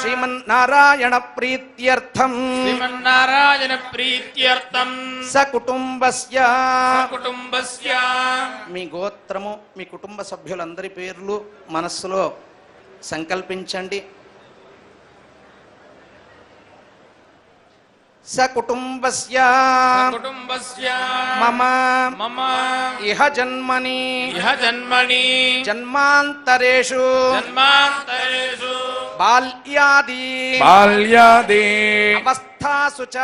శ్రీమన్నారాయణ ప్రీత్యర్థం సకుటుంబస్య మీ గోత్రము మీ కుటుంబ సభ్యులందరి పేర్లు మనస్సులో సంకల్పించండి. సకుటుంబస్య మమ ఇహ జన్మని జన్మాంతరేషు బాల్యాది అవస్థాసు చ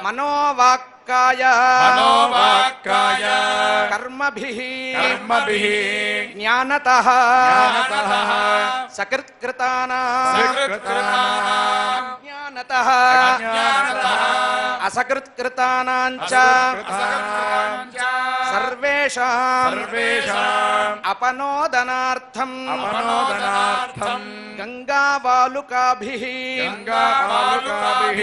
మనోవాక్ మనోవాక్కాయ మనోవాక్కాయ కర్మభిః కర్మభిః జ్ఞానతః జ్ఞానతః సకృత్కృతానాం సకృత్కృతానాం జ్ఞానతః అజ్ఞానతః అసకృత్కృతానాం చ అసకృత్కృతానాం చ సర్వేషాం సర్వేషాం అపనోదనార్థం అపనోదనార్థం గంగావాలుకాభిః గంగావాలుకాభిః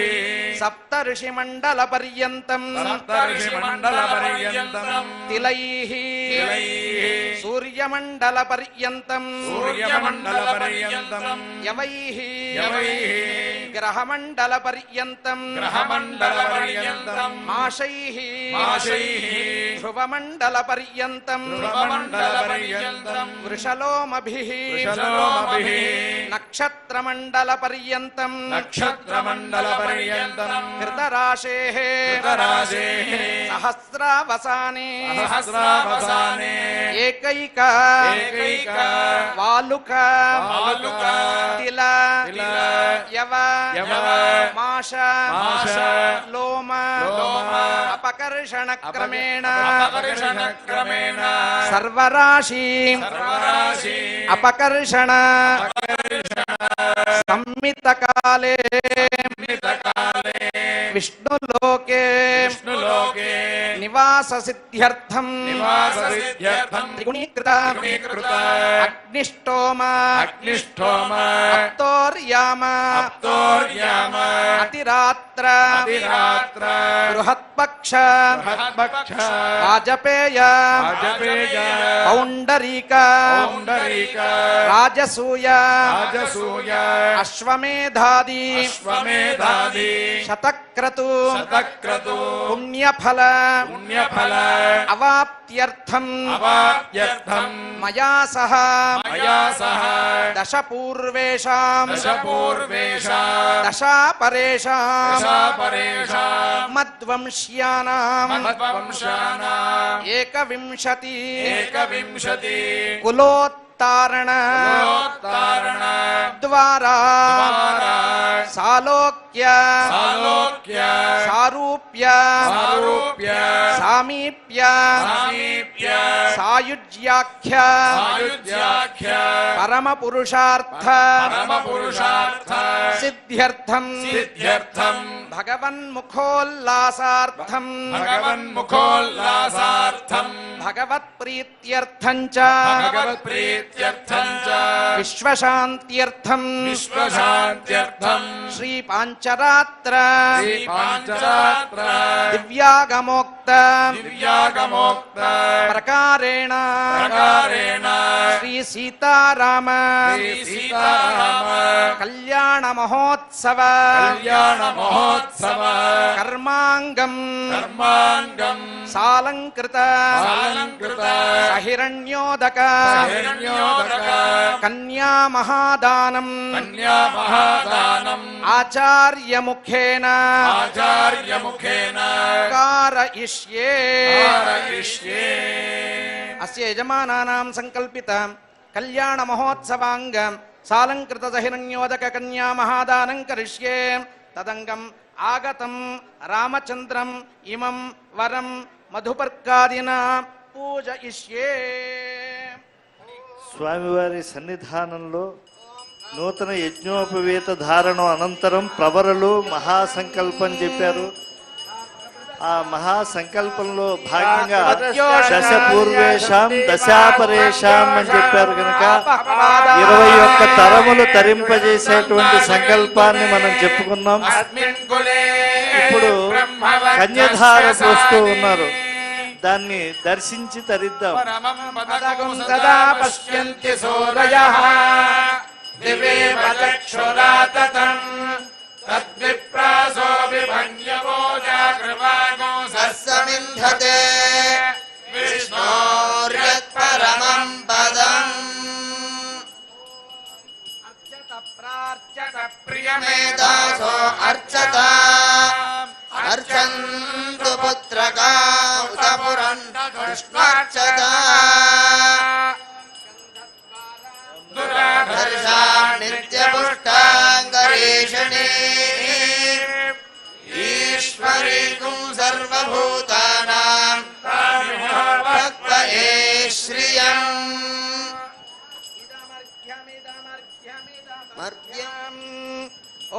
సప్తర్షిమండల పర్యంతం సప్తర్షిమండల పర్యంతం తిలైః సూర్యమండల పర్యంతం సూర్యమండల పర్యంతం యవైః యవైః గ్రహమండల పర్యంతం గ్రహమండల పర్యంతం మాషైః మాషైః ధ్రువమండల పర్యంతం ధ్రువమండల పర్యంతం వృషలోమభిః వృషలోమభిః నక్షత్రమండల పర్యంతం నక్షత్రమండల పర్యంతం ధృతరాశేః ధృతరాశేః సహస్రావసానే సహస్రావసానే ఏకైక ఏకైక వాలుక వాలుక తిల తిల యవ యవ మాష మాష లోమ లోమ అపకర్షణ క్రమేణ అపకర్షణ క్రమేణ సర్వరాశి సర్వరాశి అపకర్షణ సంమితకాలే కాలే విష్ణులోకే విష్ణులోకే నివాస సిద్ధ్యర్థం నివాససిద్ధ్యర్థం త్రిగుణీకృత త్రిగుణీకృత అగ్నిష్టోమ అగ్నిష్టోమ అప్తోర్యామ అప్తోర్యామ అతిరాత్ర అతిరాత్ర బృహత్పక్ష బృహత్పక్ష వాజపేయ వాజపేయ పౌండరీక పౌండరీక రాజసూయ రాజసూయ అశ్వమేధాది అశ్వమేధాది శతక్రతు శతక్రతు పుణ్యఫల పుణ్యఫల అవాప్త్యర్థం అవాప్త్యర్థం మయా సహ మయా సహ దశపూర్వేషాం దశపూర్వేషాం దశాపరేషాం దశాపరేషాం మద్వంశ్యానాం మద్వంశానాం ఏకవింశతి ఏకవింశతి కులోత్తారణ కులోత్తారణ ద్వారా ద్వారా సాలోక్య సాలోక్య సారూప్య సారూప్య సామీప్య సమీప్య సాయుజ్యాఖ్య సాయుజ్యాఖ్య పరమ పురుషార్థ పరమపురుషార్థ సిద్ధ్యర్థం సిద్ధ్యర్థం భగవన్ముఖోల్లాసార్థం భగవన్ముఖోల్లాసార్థం భగవత్ప్రీత్యర్థం చ భగవత్ప్రీత్యర్థం చ విశ్వశాంత్యర్థం విశ్వశాంత్యర్థం శ్రీ పాంచరాత్ర శ్రీ పాంచరాత్ర దివ్యాగమోక్త దివ్యాగమోక్త ప్రకారేణ ప్రకారేణ శ్రీ సీతారామ శ్రీ సీతారామ కళ్యాణ మహోత్సవ కళ్యాణ మహోత్సవ కర్మాంగం కర్మాంగం సాలంకృత సాలంకృత సహిరణ్యోదక హిరణ్యోదక కన్యా మహాదానం కన్యా మహాదానం ఆచార్యముఖేన ఆచార్యముఖేన కారయిష్యే कारयिष्ये అస్య యజమానానాం సంకల్పిత కళ్యాణ మహోత్సవాంగ సాలంకృత సహిరణ్యోదక కన్యా మహాదానం కరిష్యే తదంగం ఆగతం రామచంద్రం ఇమం వరం మధుపర్కాదిన పూజయిష్యే. స్వామివారి సన్నిధానంలో నూతన యజ్ఞోపవేత ధారణం అనంతరం ప్రవరలు మహాసంకల్పం చెప్పారు. ఆ మహాసంకల్పంలో భాగంగా దశ పూర్వేషాం దశాపరేషాం అని చెప్పారు కనుక 21 తరములు తరింపజేసేటువంటి సంకల్పాన్ని మనం చెప్పుకున్నాం. ఇప్పుడు కన్యధార పోస్తూ ఉన్నారు, దాన్ని దర్శించి తరిద్దాం. పదగం సదా పశ్యంతి సూరయః దివేవ చక్షురాతతం తద్విప్రాసో విభంజమోజాగృవాగో సస్సమింధతే విష్ణోర్యత్పరమం పదం అర్చత ప్రార్చత ప్రియమేదాసో అర్చత అర్చంతు పుత్రకా ఉత పురంధృష్టార్చత దురాధర్షా నిత్యపుష్టాంగరేషణే ఈశ్వరీకుం సర్వభూ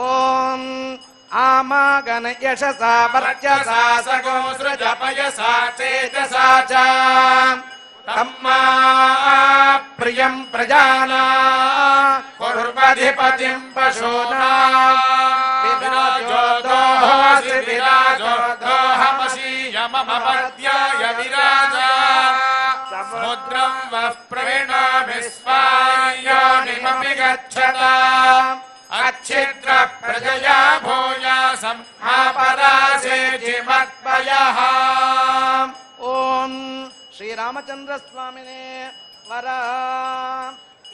ఓం ఆమాగన యశసా వర్చసా సగోసృజపయసా తేజసా చ తమ్మా ప్రియం ప్రజానా కుర్వధిపతిం పశూనా విరాజో దోహసి విరాజో దోహమసీయమమపద్యాయ విరాజా సముద్రం వః ప్రవిణామి స్వాయోనిమపి గచ్చతా అచ్ఛిద్ర ప్రజయా భూయాసం ఆపరాసేతి మత్పయః. ఓం శ్రీరామచంద్ర స్వామినే వర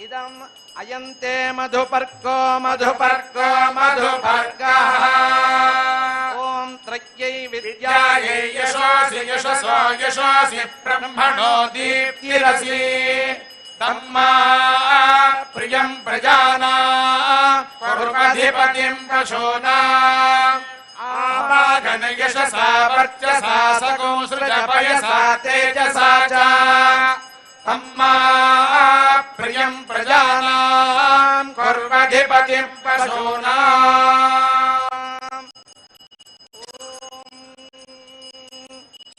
ఇదం అయంతే మధుపర్కో మధుపర్కో మధుపర్కః. ఓం త్రయ్యై విద్యాయై యశోసి యశసో యశోసి బ్రహ్మణో దీప్తిరసి తమ్మా ప్రియం ప్రజానా కుర్వధిపతిం పశూనా ఆవాగన యశసా వర్చసా సగోసృజపయసా తేజసా చ తమ్మా ప్రియం ప్రజానా కుర్వధిపతిం పశూనా.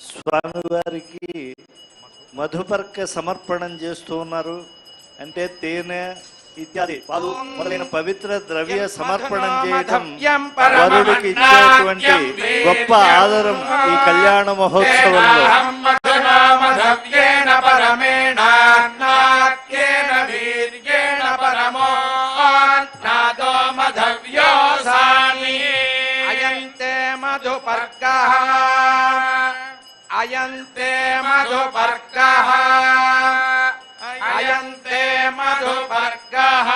స్వామివారికి మధుపర్క సమర్పణం చేస్తూ ఉన్నారు. అంటే తేనె ఇత్యాది పాలు మొదలైన పవిత్ర ద్రవ్య సమర్పణం చేయటం వరుడికి ఇచ్చేటువంటి గొప్ప ఆదరం ఈ కళ్యాణ మహోత్సవంలో. మధవ్యేన పరమేణ నాట్యేన వీర్యేణ పరమో నాదో మధవ్యోసాని అయంతే మధుపర్కః అయంతే మధుపర్కః అయంతే మధుపర్కః.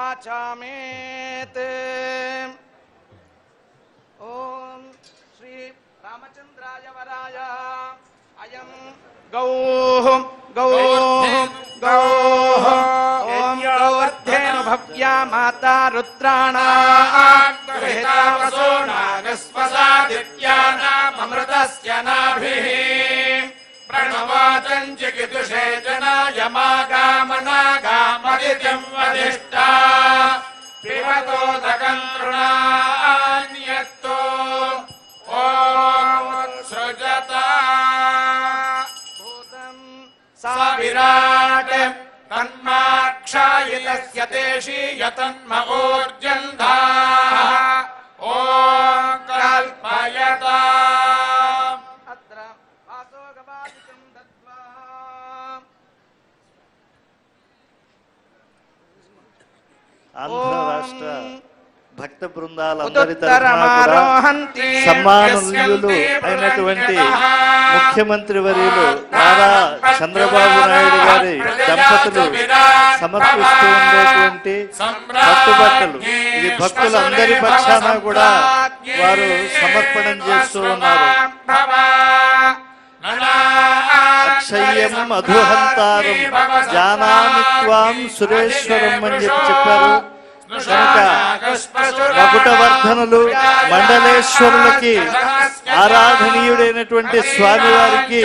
ఆచామేత్. ఓం శ్రీ రామచంద్రాయ వరాయ అయం గౌః గౌః గౌః. ఓం గౌవర్ధేను భవ్యా మాతా రుద్రాణాం గృహీతా వసో నాగస్వసాదిత్యానామృతస్య నాభిః ప్రణవాచం చికితుషే జనాయమాగామనాగామదిత్యం వదిష్టా పిబతోదకం తృణాన్యత్తో ఓం సృజతా సా విరాట్ తన్మాక్షాయితస్య దేశీయతన్మ ఊర్జంధాః ఓం కల్పయతా. అత్ర వాసోగవాదికం దత్వా ఆంధ్ర రాష్ట్ర భక్త బృందాలందరి తరఫున కూడా ఉత్తరమారోహంతి సమ్మాననీయులు అయినటువంటి ముఖ్యమంత్రి వర్యులు నారా చంద్రబాబు నాయుడు గారి దంపతులు సమర్పిస్తూ ఉండేటువంటి పట్టుబట్టలు ఇది భక్తులందరి పక్షాన కూడా వారు సమర్పణం చేస్తూ ఉన్నారు. అక్షయ్యం మధుహంతారం జానామి త్వాం సురేశ్వరం అని చెప్పారు. కనుక మకుటవర్ధనులు మండలేశ్వరులకి ఆరాధనీయుడైనటువంటి స్వామివారికి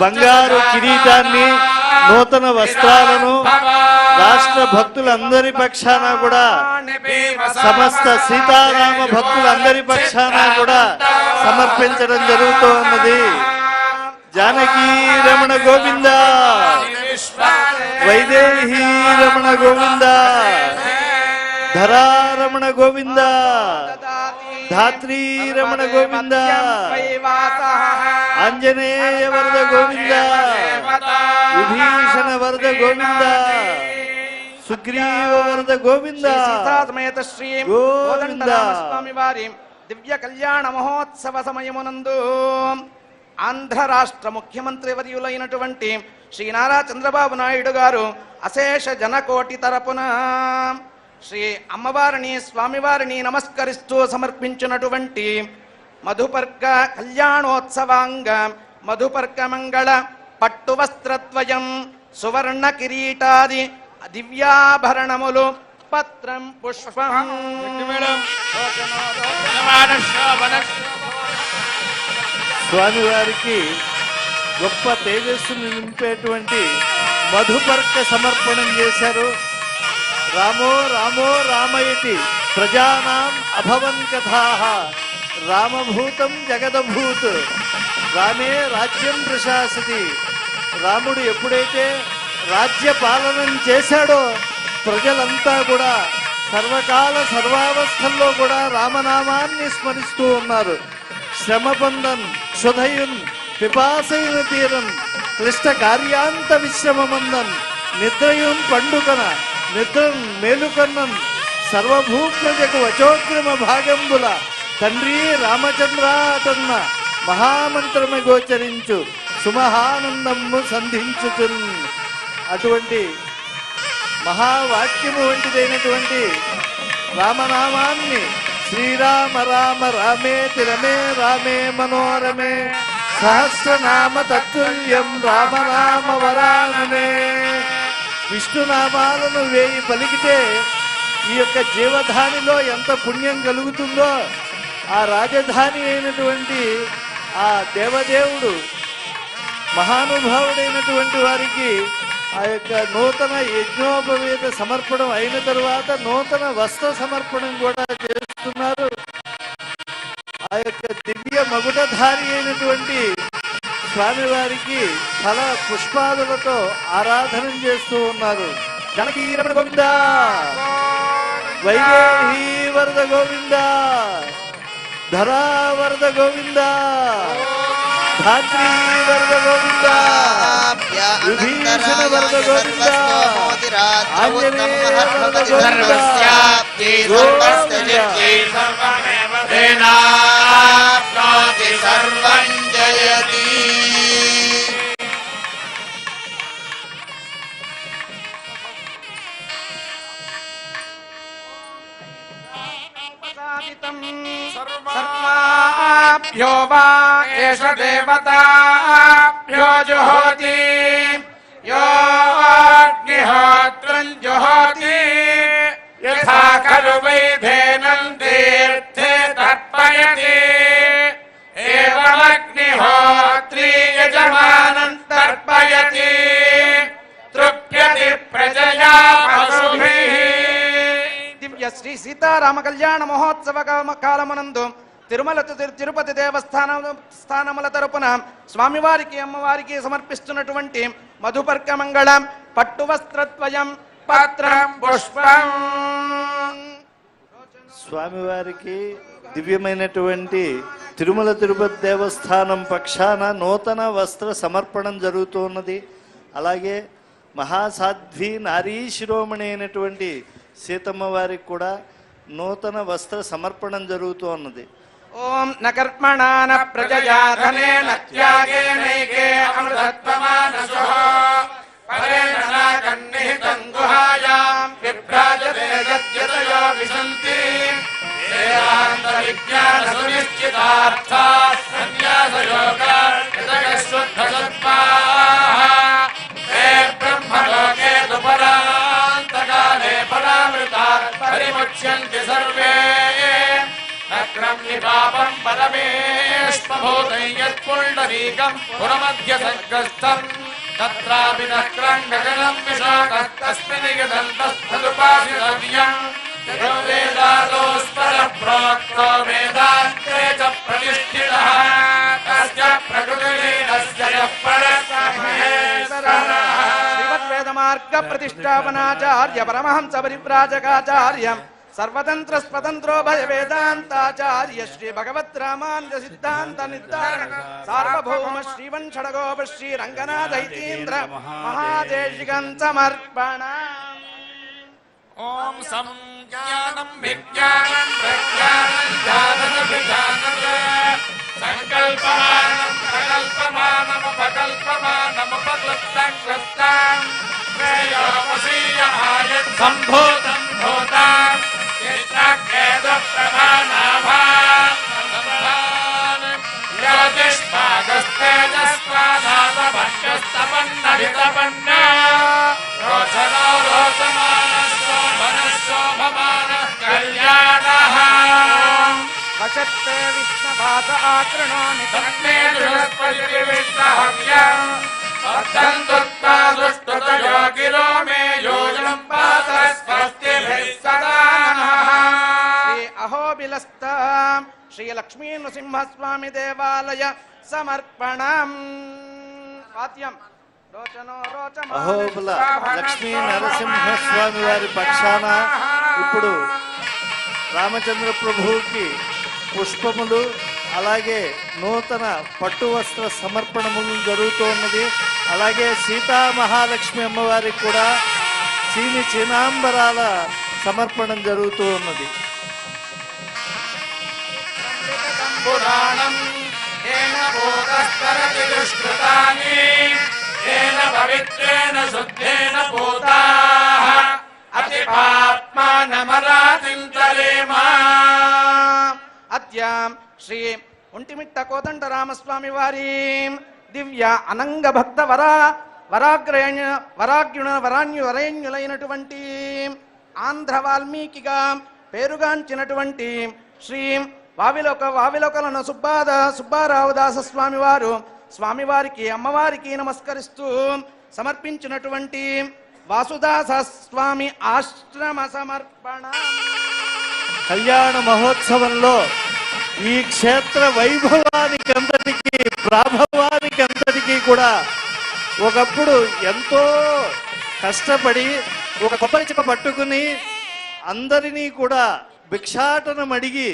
బంగారు కిరీటాన్ని నూతన వస్త్రాలను రాష్ట్ర భక్తులందరి పక్షాన కూడా సమస్త సీతారామ భక్తులందరి పక్షాన కూడా సమర్పించడం జరుగుతూ ఉన్నది. జానకీ రమణ గోవింద, వైదేహీ రమణ గోవింద, ధరారమణ గోవింద, ధాత్రీ రమణ గోవింద, ఆంజనేయ వరద గోవింద, విభీషణ వరద గోవింద, సుగ్రీవ వరద గోవింద సీతాసమేత శ్రీ గోవింద. స్వామి వారి దివ్య కళ్యాణ మహోత్సవ సమయమునందు ఆంధ్ర రాష్ట్ర ముఖ్యమంత్రి వర్యులైనటువంటి శ్రీ నారా చంద్రబాబు నాయుడు గారు అశేష జనకోటి తరపున శ్రీ అమ్మవారిని స్వామివారిని నమస్కరిస్తూ సమర్పించినటువంటి మధుపర్క కళ్యాణోత్సవాంగ మధుపర్క మంగళ పట్టు వస్త్రద్వయం సువర్ణ కిరీటాది దివ్యాభరణములు పత్రం పుష్పం స్వామివారికి గొప్ప తేజస్సును నింపేటువంటి మధుపర్క సమర్పణం చేశారు. రామో రామో రామయతి ప్రజానాం అభవన్ కథాః రామభూతం జగదభూత్ రామే రాజ్యం ప్రశాసతి. రాముడు ఎప్పుడైతే రాజ్య పాలనం చేశాడో ప్రజలంతా కూడా సర్వకాల సర్వావస్థల్లో కూడా రామనామాన్ని స్మరిస్తూ ఉన్నారు. శ్రమబంధన్ క్షుధయున్ పిపాసయున తీరన్ క్లిష్ట కార్యాంత విశ్రమమందన్ నిద్రయున్ పండుకన నిద్రన్ మేలుకన్నన్ సర్వభూప్రజకు వచోగ్రమ భాగంబుల తండ్రి రామచంద్ర అతన్న మహామంత్రము గోచరించు సుమహానందము సంధించుచున్. అటువంటి మహావాక్యము వంటిదైనటువంటి రామనామాన్ని శ్రీరామ రామ రామేతి రమే రామే మనోరమే సహస్రనామ తత్తుల్యం రామ రామ వరాననే. విష్ణునామాలను 1000 పలికితే ఈ యొక్క జీవధానిలో ఎంత పుణ్యం కలుగుతుందో ఆ రాజధాని అయినటువంటి ఆ దేవదేవుడు మహానుభావుడైనటువంటి వారికి ఆ యొక్క నూతన యజ్ఞోపవేత సమర్పణం అయిన తరువాత నూతన వస్త్ర సమర్పణం కూడా చేస్తున్నారు. ఆ యొక్క దివ్య మగుటధారి అయినటువంటి స్వామివారికి ఫల పుష్పాదులతో ఆరాధన చేస్తూ ఉన్నారు. జనకీ రమణ గోవింద, వైదేహీ వరద గోవింద, ధరా వరద గోవింద, ధాత్రీ వరద గోవింద, విభీషణ వరద గోవింద, ఆంజనేయ వరద గోవింద, సర్వం జయతి. సర్వాభ్యో వా ఏష దేవతాభ్యో జుహోతి యో అగ్నిహోత్రం జుహోతి యథా ఖలు వైధేనం తీర్థే తర్పయతి ఏవమగ్నిహోత్రీ యజమానం తర్పయతి తృప్యతి ప్రజయా పశుభిః. దివ్య శ్రీ సీతారామ కళ్యాణ మహోత్సవ కాలమునందు తిరుపతి దేవస్థానముల తరపున స్వామివారికి అమ్మవారికి సమర్పిస్తున్నటువంటి మధుపర్క మంగళం పట్టు వస్త్రద్వయం పత్రం పుష్పం. స్వామివారికి దివ్యమైనటువంటి తిరుమల తిరుపతి దేవస్థానం పక్షాన నూతన వస్త్ర సమర్పణం జరుగుతున్నది. అలాగే మహాసాధ్వి నారీ శిరోమణి అయినటువంటి సీతమ్మ వారికి కూడా నూతన వస్త్ర సమర్పణం జరుగుతూ ఉన్నది. ఓం న కర్మణా న ప్రజయా ధనేన త్యాగేనైకే అమృతత్వమానసః పరేణ నాకన్నిహితం గుహాయాం విభ్రాజతే యద్యతయో విశంతి వేదాంత విజ్ఞాన సునిశ్చితార్థా సన్యాసయోగా యతయశుద్ధ సత్పాః తే బ్రహ్మలోకే దుపరాంతకాలే పరామృతాత్ పరిముచ్యంతి సర్వే నక్రం నిపాపం పరమేష్మభూతం యత్పుండరీకం పురమధ్య సంగస్థం తత్రాపి నక్రం గగనం విశాఖస్తస్మిన్ యదంతస్తదుపాసితవ్యం యో వేదాదోస్పర ప్రోక్తో వేదాంతే చ ప్రతిష్ఠితః తస్య ప్రకృతిలీనస్య యః పరః మహేశ్వరః. శ్రీమద్వేదమార్గ ప్రతిష్టాపనాచార్య పరమహంస పరివ్రాజకాచార్యం సర్వతంత్ర స్వతంత్రో భయ వేదాంతాచార్య శ్రీ భగవత్ రామానుజ సిద్ధాంత నిర్ధారణ సార్వభౌమ శ్రీవన్ షడగోప శ్రీ రంగనాథ హైతీంద్ర మహాదేశికం సమర్పణ. ఓం సంజ్ఞానం విజ్ఞానం ప్రజ్ఞానం జ్ఞానమభిజ్ఞానం సంకల్పమానం ప్రకల్పమానం ఉపకల్పమానం ఉపక్లుప్తం క్లుప్తం శ్రేయోపసీయ ఆయత్ సంభూతం భూతాం చిత్రకేద ప్రభానాభాన్ జ్యోతిష్పాగస్తేజస్వానాథభక్ష్యస్తపన్నభితపన్న రోచనో రోచమానశోభనశోభమానః కళ్యాణః వశత్తే విష్ణుపాద ఆకృణోమి తన్మే బృహస్పతి విష్ణుహవ్యం శ్రీ లక్ష్మీ నృసింహస్వామి దేవాలయ సమర్పణం. వాద్యం అహోబల లక్ష్మీ నరసింహస్వామి వారి పక్షాన ఇప్పుడు రామచంద్ర ప్రభువుకి పుష్పములు అలాగే నూతన పట్టు వస్త్ర సమర్పణములు జరుగుతూ ఉన్నది. అలాగే సీతా మహాలక్ష్మి అమ్మవారికి కూడా చీని చీనాంబరాల సమర్పణం జరుగుతూ ఉన్నది. పురాణం ఏన భూతస్తరతి దుష్కృతాని ఏన పవిత్రేణ శుద్ధేన భూతాః అతి పాప్మానమరాతింతరేమా. అద్యాం శ్రీ ఒంటిమిట్ట కోదండ రామస్వామి వారి దివ్య అనంగ భక్త వరేణ్యులైనటువంటి ఆంధ్ర వాల్మీకిగా పేరుగాంచినటువంటి శ్రీ వావిలోకలను సుబ్బారావు దాస స్వామి వారు స్వామివారికి అమ్మవారికి నమస్కరిస్తూ సమర్పించినటువంటి వాసుదాస స్వామి ఆశ్రమ సమర్పణ. కళ్యాణ మహోత్సవంలో ఈ క్షేత్ర వైభవానికి అంతటికీ ప్రాభవానికి అంతటికీ కూడా ఒకప్పుడు ఎంతో కష్టపడి ఒక కొబ్బరి చిప్ప పట్టుకుని అందరినీ కూడా భిక్షాటనం అడిగి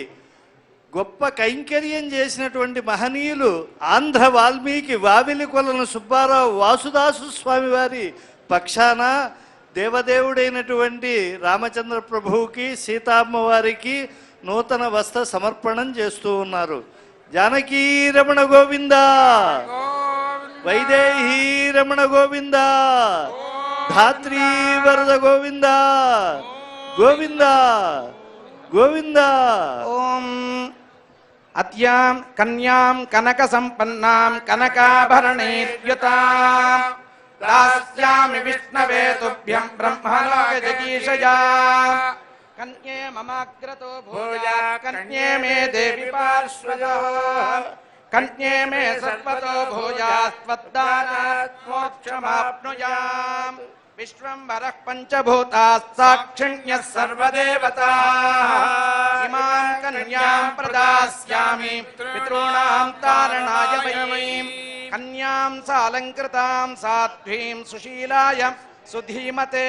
గొప్ప కైంకర్యం చేసినటువంటి మహనీయులు ఆంధ్ర వాల్మీకి వావిలికొలను సుబ్బారావు వాసుదాసు స్వామి వారి పక్షాన దేవదేవుడైనటువంటి రామచంద్ర ప్రభువుకి సీతామ్మ వారికి నూతన వస్త్ర సమర్పణం చేస్తూ ఉన్నారు. జానకీ రమణ గోవింద, వైదేహీ రమణ గోవింద, ధాత్రీ వరద గోవింద గోవింద గోవింద. ఓం అత్యాం కన్యాం కనక సంపన్నాం కనకాభరణైర్యుతాం దాస్యామి విష్ణవే తుభ్యం బ్రహ్మలోక జగీషయా. కన్యే మమాగ్రతో భూయా కన్యే మే దేవి పార్శ్వదో కన్యే మే సర్వతో భూయాస్త్వద్దానాత్ మోక్షమాప్నుయాం. విశ్వంభరః పంచభూతాః సాక్షిణ్యః సర్వదేవతాః ఇమాం కన్యాం ప్రదాస్యామి పితॄణాం తారణాయ వై. కన్యాం సాలంకృతాం సాధ్వీం సుశీలాయ సుధీమతే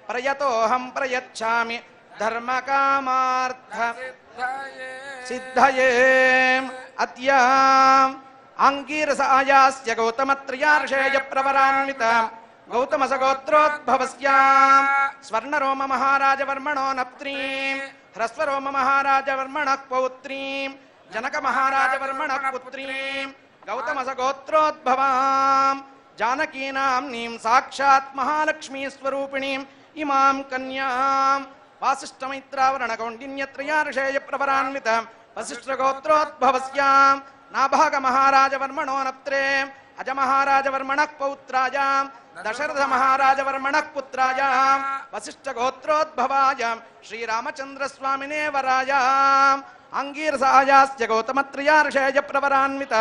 ప్రయతోహం ప్రయచ్ఛామి ధర్మకామార్థ సిద్ధయే. అద్యాం ఆంగీరసాయాస్య గౌతమత్రయార్షేయ ప్రవరాన్విత గౌతమసగోత్రోద్భవస్యాం స్వర్ణరోమ మహారాజవర్మణో నప్త్రీం హ్రస్వరోమ మహారాజవర్మణః పౌత్రీం జనక మహారాజవర్మణః పుత్రీం గౌతమసగోత్రోద్భవాం జానకీనామ్నీం సాక్షాత్ మహాలక్ష్మీ స్వరూపిణీం ఇమాం కన్యాం వాసిష్ఠమైత్రావరణ కౌండిన్యత్రయార్షేయ ప్రవరాన్విత వసిష్ఠగోత్రోద్భవస్యాం నాభాగ మహారాజవర్మణో నప్త్రే అజ మహారాజవర్మణః పౌత్రాయాం దశరథ మహారాజవర్మణః పుత్రాయాం వసిష్ఠగోత్రోద్భవాయాం శ్రీరామచంద్రస్వామినే వరాయాం అంగీరసాయాస్య గౌతమత్రయార్షేయ ప్రవరాన్విత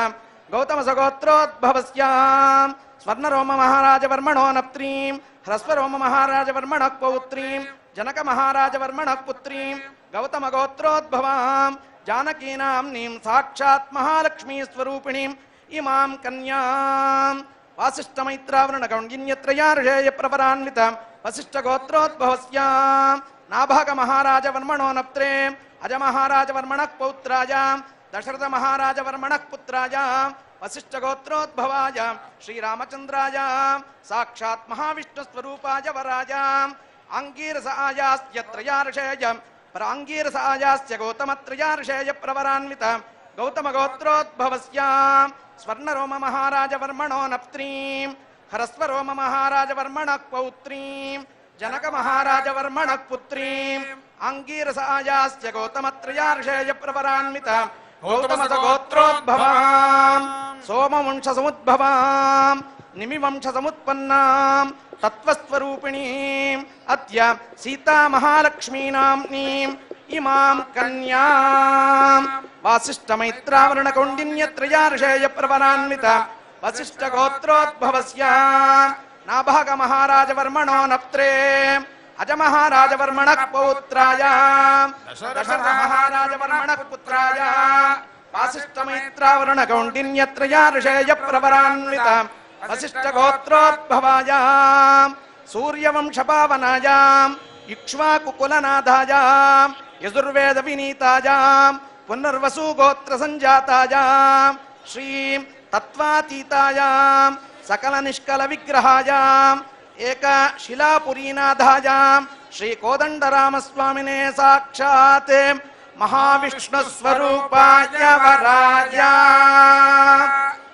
గౌతమసగోత్రోద్భవస్యాం స్వర్ణరోమ మహారాజవర్మణో నప్త్రీం హ్రస్వరోమ మహారాజవర్మణః పౌత్రీం జనక మహారాజవర్మణః పుత్రీం గౌతమగోత్రోద్భవాం జానకీనామ్నీం సాక్షాత్ మహాలక్ష్మీ స్వరూపిణీం ఇమాం కన్యాం వాసిష్ఠమైత్రావరణ కౌండిన్యత్రయార్షేయ ప్రవరాన్విత వసిష్ఠగోత్రోద్భవస్యాం నాభాగ మహారాజవర్మణో నప్త్రే అజ మహారాజవర్మణః పౌత్రాయాం దశరథ మహారాజవర్మణః పుత్రాయాం వసిష్ఠగోత్రోద్భవాయాం శ్రీరామచంద్రాయాం సాక్షాత్ మహావిష్ణుస్వరూపాయ వరాయాం అంగీరసాయాస్య త్రయార్షేయ ప్రాంగీరసాయాస్య గౌతమత్రయార్షేయ ప్రవరాన్విత గౌతమగోత్రోద్భవస్యాం స్వర్ణరోమ మహారాజవర్మణో నప్త్రీం హ్రస్వరోమ మహారాజవర్మణః పౌత్రీం జనక మహారాజవర్మణః పుత్రీం అంగీరసాయాస్య గౌతమత్రయార్షేయ ప్రవరాన్విత గౌతమసగోత్రోద్భవాం సోమవంశ సముద్భవాం నిమివంశ సముత్పన్నాం తత్వస్వరూపిణీం అద్య సీతా మహాలక్ష్మీనామ్నీం ఇమాం కన్యాం వాసిష్ఠమైత్రావరణ కౌండిన్యత్రయార్షేయ ప్రవరాన్విత వసిష్ఠగోత్రోద్భవస్యాం నాభాగ మహారాజవర్మణో నప్త్రే అజమహారాజవర్మణ పౌత్రాయ దశరథ మహారాజవర్మణ పుత్రాయ వాసిష్ఠమైత్రావరుణ కౌండిన్యత్రయా ఋషేయ ప్రవరాన్విత వశిష్ఠ గోత్రోద్భవాయ సూర్యవంశ పావనాయ ఇక్ష్వాకు కులనాథాయ యజుర్వేద వినీతాయ పునర్వసు గోత్ర సంజాతాయ శ్రీం తత్వాతీతాయ సకల నిష్కల విగ్రహాయ ఏక శిలాపురీనాథాయ శ్రీ కోదండరామస్వామినే సాక్షాత్ మహావిష్ణుస్వరూపాయ వరాయ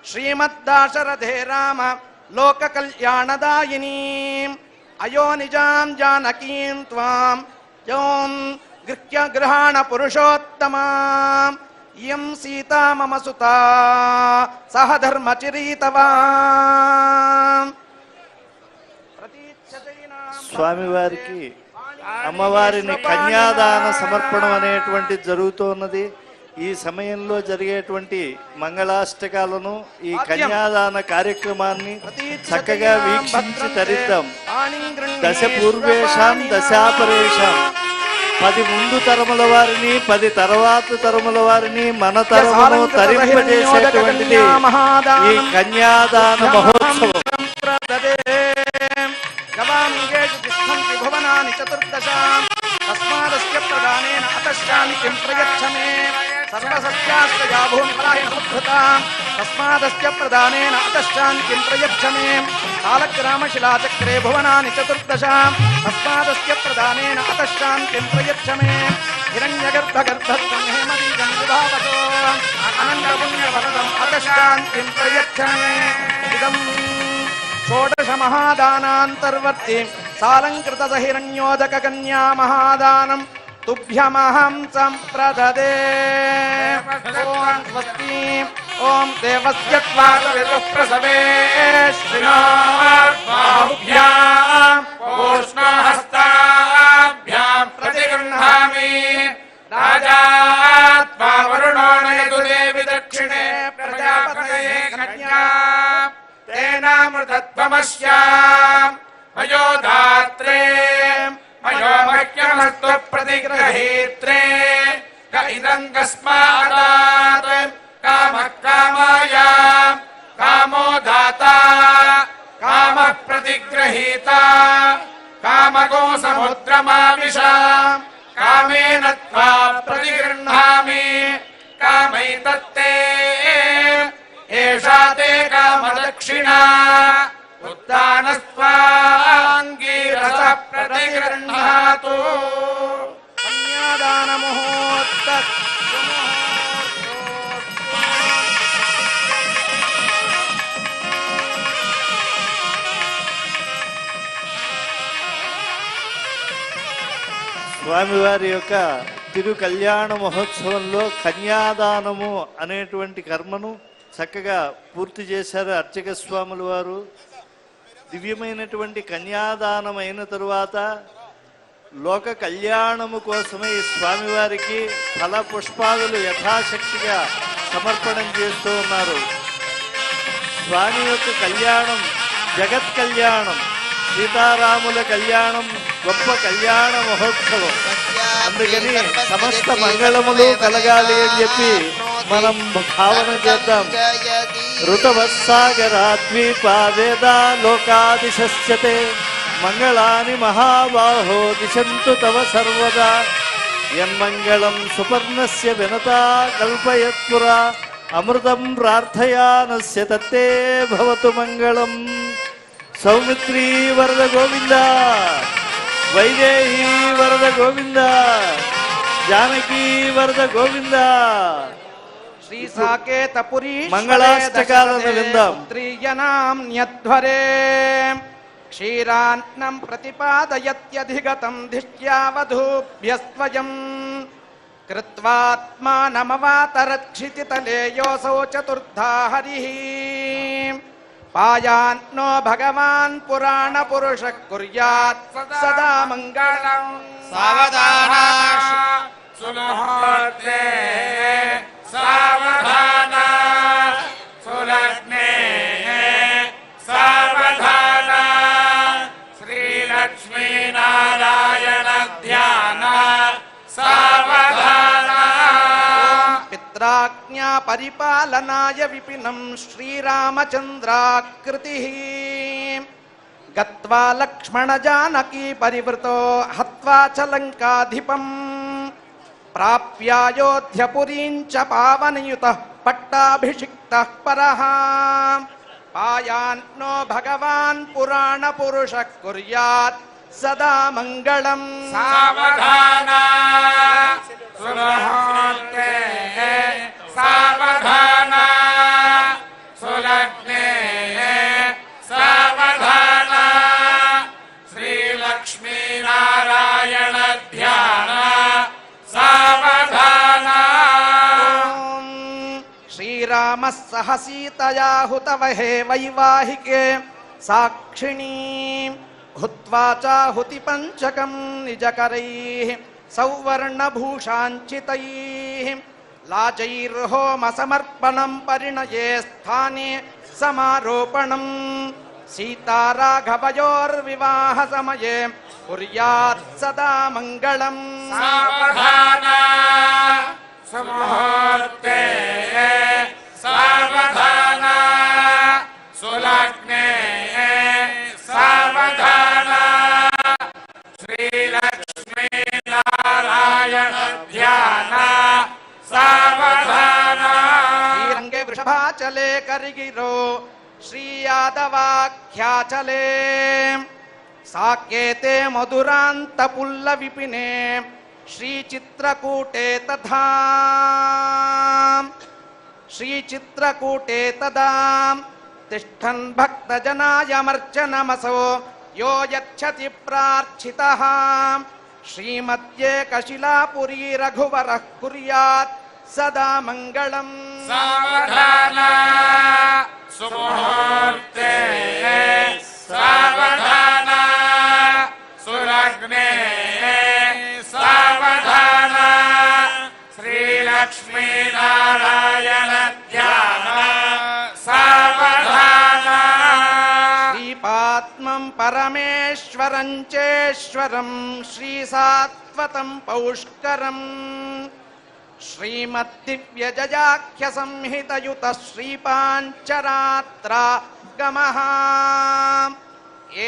శ్రీమద్దాశరథే రామ లోక కళ్యాణదాయినీ అయోనిజాం జానకీం త్వాం యోం గృహ్య గృహాణ పురుషోత్తమా ఇయం సీతా మమ సుతా సహధర్మచిరీతవాన్. స్వామివారికి అమ్మవారిని కన్యాదాన సమర్పణం అనేటువంటిది జరుగుతున్నది. ఈ సమయంలో జరిగేటువంటి మంగళాష్టకాలను ఈ కన్యాదాన కార్యక్రమాన్ని చక్కగా వీక్షించి తరిద్దాం. దశ పూర్వేషాం దశాపరేషాం 10 ముందు తరముల వారిని 10 తర్వాత తరముల వారిని మన తరమును తరింపజేసేటువంటిది ఈ కన్యాదాన మహోత్సవం. భువనాని చతుర్దశాం తస్మాదస్య ప్రదానేన అతశాంతిం ప్రయచ్చమే సర్వసత్యాశ్రయా భూమిపరాయ సముద్ధృతాం తస్మాదస్య ప్రదానేన అతశాంతిం ప్రయచ్చమే కాలగ్రామశిలాచక్రే భువనాని చతుర్దశాం తస్మాదస్య ప్రదానేన అతశాంతిం ప్రయచ్చమే హిరణ్యగర్భగర్భస్థం హేమబీజం విభావతో అనంతపుణ్యవరదం అతశాంతిం ప్రయచ్చమే. ఇదం షోడశ మహాదానాంతర్వర్తి సాలంకృత హిరణ్యోదక కన్యా మహాదానం తుభ్యమహం సంప్రదదే. ఓం స్వస్తి ఓం దేవస్య త్వావిదుః ప్రసవేష్ణోర్బాహుభ్యాం ఓష్ణహస్తాభ్యాం ప్రతిగృహ్ణామి రాజా త్వా వరుణో నయతు దేవి దక్షిణే ప్రజాపతయే కన్యా తేనామృతత్వమస్యాం మయోధాత్రే మయో మహ్యమస్తు ప్రతిగ్రహీత్రే క ఇదం కస్మాదాత్ కామః కామాయ కామో దాతా కామః ప్రతిగ్రహీత కామగో సముద్రమావిశ కామేన త్వా ప్రతిగృహ్ణామి కామైతత్తే ఏషా తే కామదక్షిణా ఉత్తానస్వాంగీరస ప్రతిగృహ్ణాతు. కన్యాదాన ముహూర్త స్వామివారి యొక్క తిరు కళ్యాణ మహోత్సవంలో కన్యాదానము అనేటువంటి కర్మను చక్కగా పూర్తి చేశారు అర్చక స్వాముల వారు. దివ్యమైనటువంటి కన్యాదానం అయిన తరువాత లోక కళ్యాణము కోసమై స్వామివారికి ఫల పుష్పాదులు యథాశక్తిగా సమర్పణం చేస్తూ ఉన్నారు. స్వామి యొక్క కళ్యాణం జగత్ కళ్యాణం, సీతారాముల కళ్యాణం గొప్ప కళ్యాణ మహోత్సవం. అందుకని సమస్త మంగళములు కలగాలి అని చెప్పి మనం భావన చేద్దాం. ఋతవత్సాగరాద్వీపా వేదా లోకాదిశస్యతే మంగళాని మహాబాహో దిశంతు తవ సర్వదా. యన్మంగళం సుపర్ణస్య వినతా కల్పయత్పురా అమృతం ప్రార్థయానస్య తత్తే భవతు మంగళం. సౌమిత్రీ వరద గోవింద, వైదేహీ వరద గోవింద, జానకీ వరద గోవింద. శ్రీ సాకేతపురీ మంగళాష్టకాలను విందాం. త్రియనామ్న్యధ్వరే క్షీరాన్నం ప్రతిపాదయత్యధిగతం ధిష్ట్యావధూభ్యస్త్వయం కృత్వాత్మానమవాతరక్షితితలే యోసౌ చతుర్థా హరిః. పాయాన్నో భగవాన్ పురాణ పురుషః కుర్యాత్ సదా మంగళం. సావధానా సుముహూర్తే సావధానా సులగ్నే సావధానా శ్రీలక్ష్మీనారాయణ పరిపాలనాయ విపినం శ్రీరామచంద్రాకృతి గత్వా లక్ష్మణ జానకీ పరివృతో హత్వా చ లంకాధిపం ప్రాప్యాయోధ్యపురీం చ పావనయుతః పట్టాభిషిక్తః పరః పాయాన్నో భగవాన్ పురాణ పురుషః కుర్యాత్ సదా మంగళం. సావధాన సుముహూర్తే సావధాన సులగ్నే సావధాన శ్రీలక్ష్మీనారాయణ ధ్యాన సావధాన. శ్రీరామः సహ సీతయా హుతవహే వైవాహికే సాక్షిణీం హుత్వా చాహుతి పంచకం నిజకరైః సౌవర్ణభూషాంచితైః లాజైర్హోమ సమర్పణం పరిణయే స్థానే సమారోపణం సీతారాఘవయోర్వివాహ సమయే కుర్యాత్ సదా మంగళం. సావధాన సుముహూర్తే సావధాన సులగ్నే సావధాన శ్రీలక్ష్మీనారాయణ ధ్యాన సావధాన. శ్రీరంగే వృషభాచలే కరిగిరో శ్రీయాదవాఖ్యాచలే సాకేతే మధురాంత పుల్ల విపినే శ్రీచిత్రకూటే తథా శ్రీచిత్రకూటే తదా తిష్టన్ భక్తజనాయమర్చనమసో యో యచ్చతి ప్రార్థితః శ్రీమద్యేకశిలాపురీ రఘువరః కుర్యాత్ సదా మంగళం. సావధాన సుముహూర్తే సావధాన సులగ్నే సావధాన శ్రీలక్ష్మీనారాయణ ధ్యాన సావధాన. శ్రీపాత్మం పరమేశ్వరం చేశ్వరం శ్రీసాత్వతం పౌష్కరం శ్రీమద్దివ్యజయాఖ్య సంహితయుత శ్రీపాంచరాత్ర గమః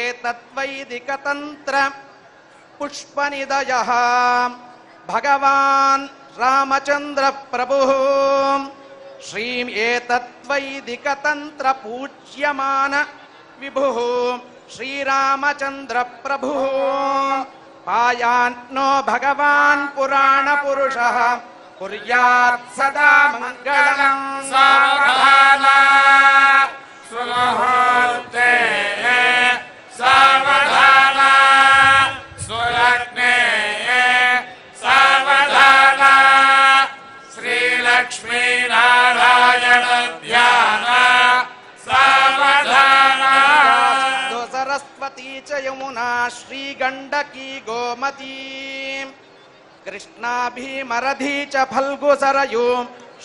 ఏతద్వైదికతంత్ర పుష్పనిదయః భగవాన్ రామచంద్ర ప్రభుః శ్రీం ఏతద్వైదికతంత్ర పూజ్యమాన విభుః శ్రీరామచంద్ర ప్రభుః పాయాన్నో భగవాన్ పురాణ పురుషః కుర్యాత్ సదా మంగళం. సావధాన సుముహూర్తే సావధాన సులగ్నే సావధాన శ్రీలక్ష్మీనారాయణ ధ్యాన సావధాన. సరస్వతీ చ యమునా శ్రీగండకీ గోమతీ కృష్ణా భీమరధీ చ ఫల్గు సరయూ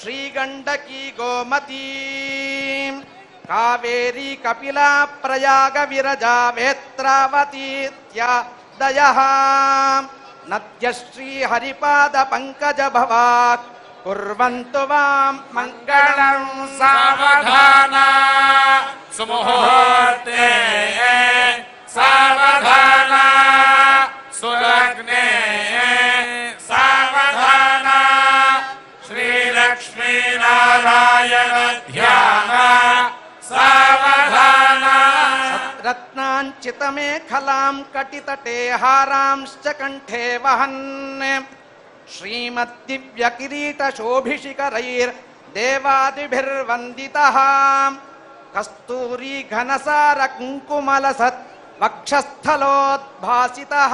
శ్రీగండకీ గోమతీ కావేరీ కపిలా ప్రయాగ విరజా వేత్రావతీత్యాదయః నద్య శ్రీహరిపాద పంకజ భవాత్ కుర్వంతు వాం మంగళం. సావధాన సుముహూర్తే సావధాన సులగ్నే సావధాన శ్రీలక్ష్మీనారాయణ ధ్యాన సావధాన. రత్నాంచితమేఖలాం కటితటే హారాంశ్చ కంఠే వహన్ శ్రీమద్దివ్యకిరీటశోభిషిఖరైర్దేవాదిభిర్వందితః కస్తూరీ ఘనసార కుంకుమలసత్ వక్షస్థలోద్భాసితః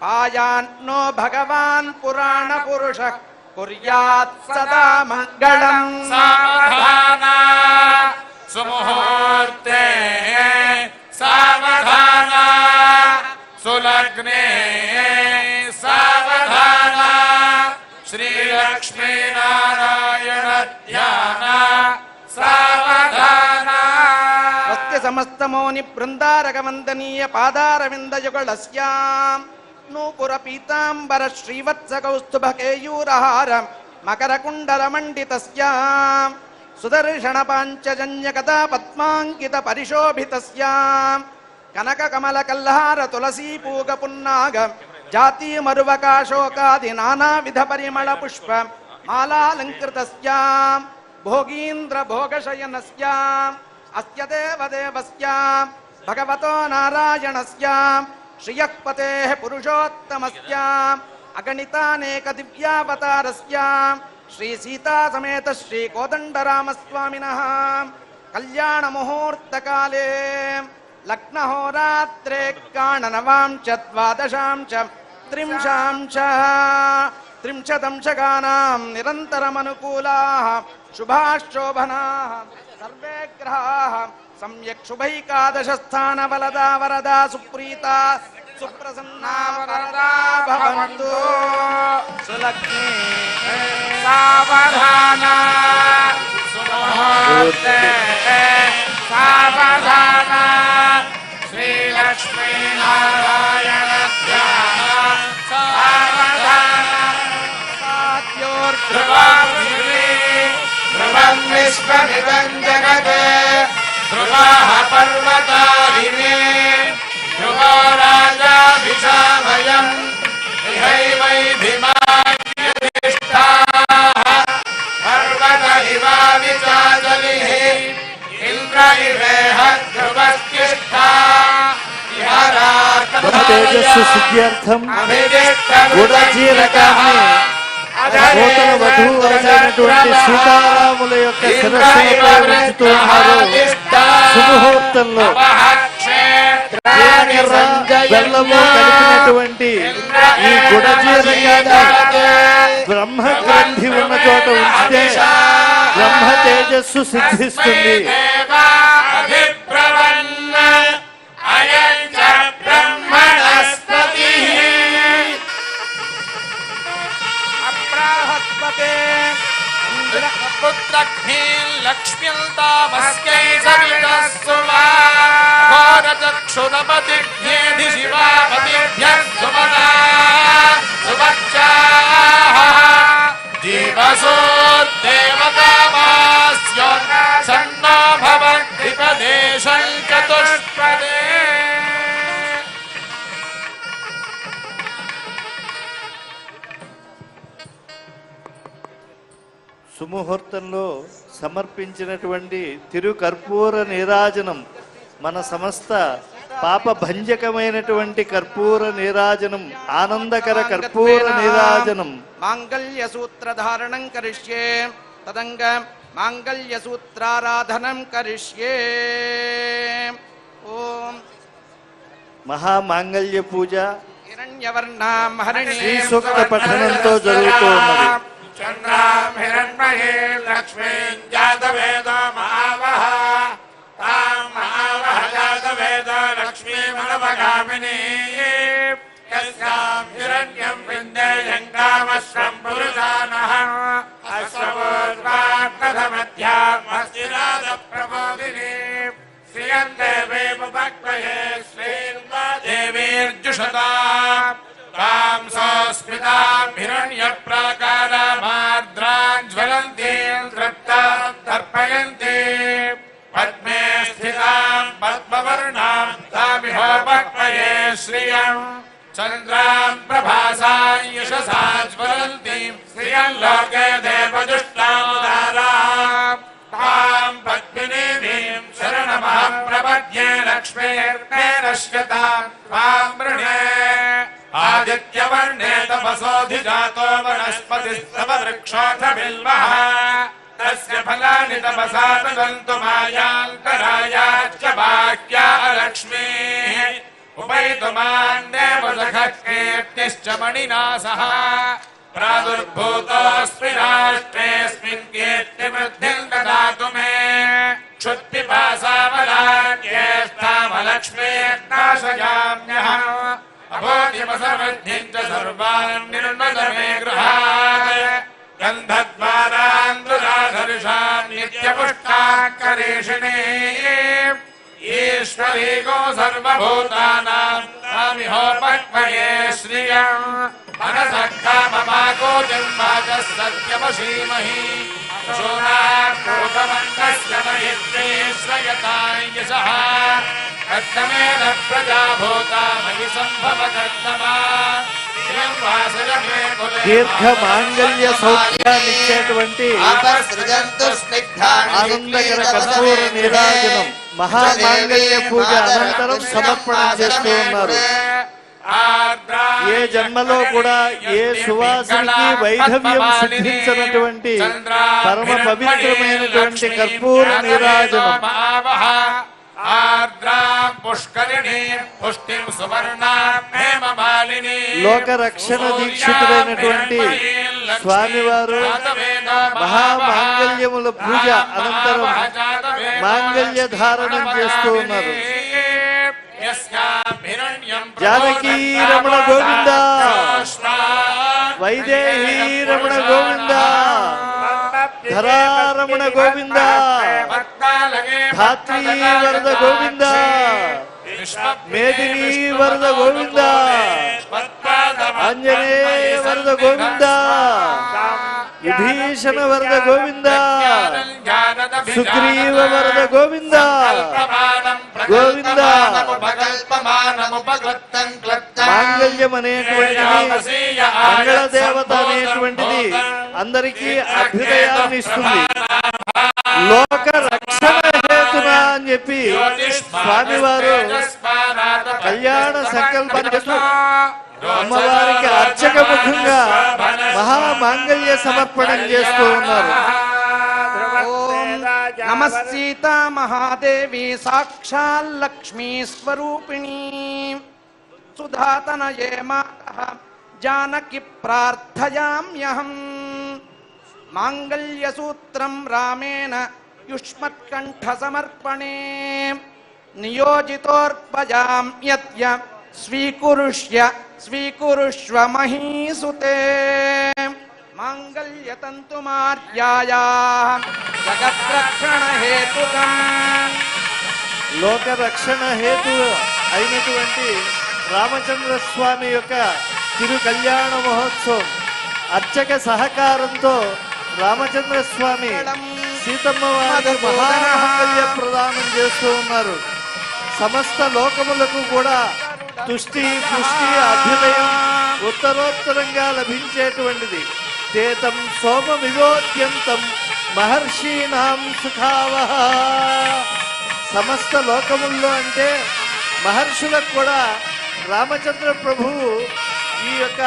పాయాన్నో భగవాన్ పురాణ పురుషః కుర్యాత్ సదా మంగళం. సావధాన సుముహూర్తే సావధాన సులగ్నే సావధాన శ్రీలక్ష్మీనారాయణ ధ్యాన సావధాన. స్వస్తి సమస్తమోని బృందారగవందనీయ పాదారవిందయుగళస్యాం నూపుర పీతాంబర శ్రీవత్స కౌస్తుభ కేయూరహారం మకరకుండలమండితస్య సుదర్శనపాంచజన్యకథా పద్మాంకిత పరిశోభితస్య కనకకమలకల్హార తులసీపూగపున్నాగ జాతి మరువకాశోకాది నానావిధ పరిమళ పుష్ప మాలాలంకృతస్య భోగీంద్ర భోగశయనస్య అస్య దేవదేవస్య భగవతో నారాయణస్య శ్రియః పతేః పురుషోత్తమస్య అగణితానేక దివ్యావతారస్య శ్రీ సీతా సమేత శ్రీ కోదండరామస్వామినః కళ్యాణ ముహూర్తకాలే లగ్నహోరాత్రే కాణనవాం చ ద్వాదశాం చ త్రింశాం చ త్రింశతంశకానాం నిరంతరమనుకూలాః శుభాశోభనాః సర్వే గ్రహాః సమ్యక్ శుభైకాదశస్థాన వలదా వరదా సుప్రీతా సుప్రసన్నా వరదా భవంతు సులక్ష్మీ సావధాన సుముహూర్తే సావధాన శ్రీలక్ష్మీ నారాయణ ధ్యాన సావధాన సాత్యోర్ధ్రువం ధ్రువం విశ్వమిదం జగత్ ధ్రువాః పర్వతాదినే ధ్రువో రాజాభిషామయం ఇహైవైధిమాన్యధిష్ఠాః పర్వత ఇవావిచాజలిః ఇంద్ర ఇవేహ ధ్రువస్తిష్ఠాః తేజస్సు సిద్ధ్యర్థం గుడజీరకాన్ని నూతన వధువు అయినటువంటి సీతారాముల యొక్క శిరస్సులపై ఉంచుతూ ఉన్నారు. శుభముహూర్తంలో బెల్లము కలిపినటువంటి ఈ గుడజీరకాన్ని బ్రహ్మగ్రంథి ఉన్న చోట ఉంచితే బ్రహ్మ తేజస్సు సిద్ధిస్తుంది. లక్ష్మ్యంతామస్కై సవితస్సుమా ఘోరచక్షురపతిభ్యేధి శివాపతిభ్యః సుమనా సువచ్చాః జీవసోద్దేవకామాస్య సన్నో భవద్విపదేశం చతుష్పదే. సుముహూర్తంలో సమర్పించినటువంటి తిరుకర్పూర నీరాజనం మన సమస్త పాప భంజకమైనటువంటి కర్పూర నీరాజనం, ఆనందకర కర్పూర నీరాజనం. మాంగళ్య సూత్రధారణం కరిష్యే తదంగ మాంగళ్య సూత్రారాధనం కరిష్యే. ఓం మహామాంగళ్య పూజ హిరణ్యవర్ణాం హరిణీం శ్రీ సూక్త పఠనంతో జరుగుతూ ఉన్నది. చంద్రాం హిరణ్మయే లక్ష్మీం జాతవేదో మహావహ తాం మహావహ జాతవేద లక్ష్మీమనవగామినీ యస్యాం హిరణ్యం విందేయం కామశ్వం పురుషానః అశ్వోర్వాగ్నధమధ్యాం మస్తిరాద ప్రబోధినీ శ్రియం దేవీముపక్వయే శ్రీర్వా దేవీర్జుషతా तां सोऽस्मितां हिरण्यप्राकारामार्द्रां ज्वलन्तीं तृप्तां तर्पयन्ती पद्मे स्थितां पद्मवर्णां तामिहोपक्वये श्रियं चन्द्रां प्रभासां यशसा ज्वलन्तीं श्रियं लोके देवजुष्टामुदारां तां पद्मिनीं शरणमहं प्रपद्ये लक्ष्मीर्मे नश्यतां त्वां वृणे आदित्यवर्णे तपसोऽधिजातो वनस्पतिस्तव वृक्षोऽथ बिल्वः तस्य फलानि तपसा तदन्तु मायान्तरायाच्च बाह्या लक्ष्मीः उपैतुमान् देवसखः कीर्तिश्च मणिना सह प्रादुर्भूतोऽस्मि राष्ट्रेऽस्मिन् कीर्तिवृद्धिं ददातु मे क्षुत्पिपासामलाज्येष्ठामलक्ष्मीर्नाशयाम्यहम् अभोधिमसमृद्धिं च सर्वान् निर्मद मे गृहात् गन्धद्वारान्दुराधर्षान् नित्यपुष्टाकरीषिणी ईश्वरी गो सर्वभूतानां तां स्वामिहोपक्वये श्रियम् मनसः काममागो जन्माजः सत्यमशीमहि शूनापूतमन्नस्य महित्वे श्रयतां यशः कर्तमेन प्रजा भूता मयि सम्भव कर्तमा దీర్ఘ మాంగళ్య సౌఖ్యాన్నిచ్చేటువంటి ఆనందకర కర్పూర నీరాజనం మహామాంగళ్య పూజ అనంతరం సమర్పణం చేస్తూ ఉన్నారు. ఏ జన్మలో కూడా ఏ సువాసునికి వైధవ్యం సిద్ధించినటువంటి పరమ పవిత్రమైనటువంటి కర్పూర నీరాజనం లోక రక్షణ దీక్షితుడైనటువంటి స్వామివారు మహామాంగళ్యముల పూజ అనంతరం మాంగళ్య ధారణం చేస్తూ ఉన్నారు. జానకీ రమణ గోవింద, వైదేహీ రమణ గోవింద, ధరారమణ గోవింద, ధాత్రీ వరద గోవింద, మేదినీ వరద గోవింద, ఆంజనేయ వరద గోవింద, విభీషణ వరద గోవింద, సుగ్రీవ వరద గోవింద గోవింద. మాంగళ్యం అనేటువంటిది, మంగళదేవత అనేటువంటిది అందరికీ అభ్యుదయాన్ని ఇస్తుంది. లోక రక్షణ హేతున అని చెప్పి స్వామివారు కళ్యాణ సంకల్పాన్ని చేస్తూ అమ్మవారికి అర్చక ముఖంగా మహామాంగళ్య సమర్పణం చేస్తూ ఉన్నారు. నమస్సీతా మహాదేవి సాక్షాల్లక్ష్మీ స్వరూపిణీ సుధాతనయే మాతః జానకి ప్రార్థయామ్యహం మాంగళ్యసూత్రం రామేణ యుష్మత్కంఠ సమర్పణే నియోజితోర్పజాం యత్య స్వీకురుష్వ మహీసుతే మాంగళ్యతంతుమార్యాయా జగద్రక్షణ హేతుకం. లోక రక్షణ హేతు అయినటువంటి రామచంద్ర స్వామి యొక్క తిరు కళ్యాణ మహోత్సవం అర్చక సహకారంతో రామచంద్ర స్వామి సీతమ్మ వారి మహామాంగళ్య ప్రదానం చేస్తూ ఉన్నారు. సమస్త లోకములకు కూడా తుష్టి పుష్టి అభ్యుదయం ఉత్తరోత్తరంగా లభించేటువంటిది. తేతం సోమమివోద్యంతం మహర్షీణాం సుఖావహ. సమస్త లోకముల్లో అంటే మహర్షులకు కూడా రామచంద్ర ప్రభువు ఈ యొక్క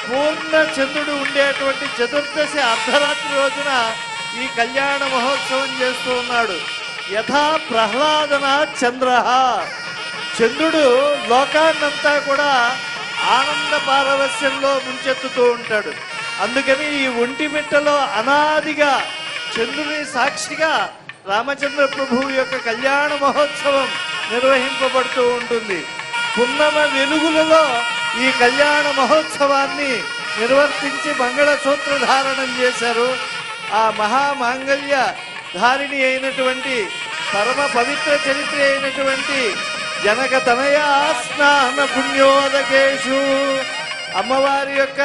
పూర్ణ చంద్రుడు ఉండేటువంటి చతుర్దశి అర్ధరాత్రి రోజున ఈ కళ్యాణ మహోత్సవం చేస్తూ ఉన్నాడు. యథా ప్రహ్లాదన చంద్ర, చంద్రుడు లోకాన్నంతా కూడా ఆనంద పారవస్యంలో ముంచెత్తుతూ ఉంటాడు. అందుకని ఈ ఒంటిమిట్టలో అనాదిగా చంద్రుని సాక్షిగా రామచంద్ర ప్రభువు యొక్క కళ్యాణ మహోత్సవం నిర్వహింపబడుతూ ఉంటుంది. పున్నమ వెలుగులలో ఈ కళ్యాణ మహోత్సవాన్ని నిర్వర్తించి మంగళసూత్ర ధారణం చేశారు. ఆ మహామాంగళ్య ధారిణి అయినటువంటి పరమ పవిత్ర చరిత్ర అయినటువంటి జనక తనయా స్నాన పుణ్యోదకేషు, అమ్మవారి యొక్క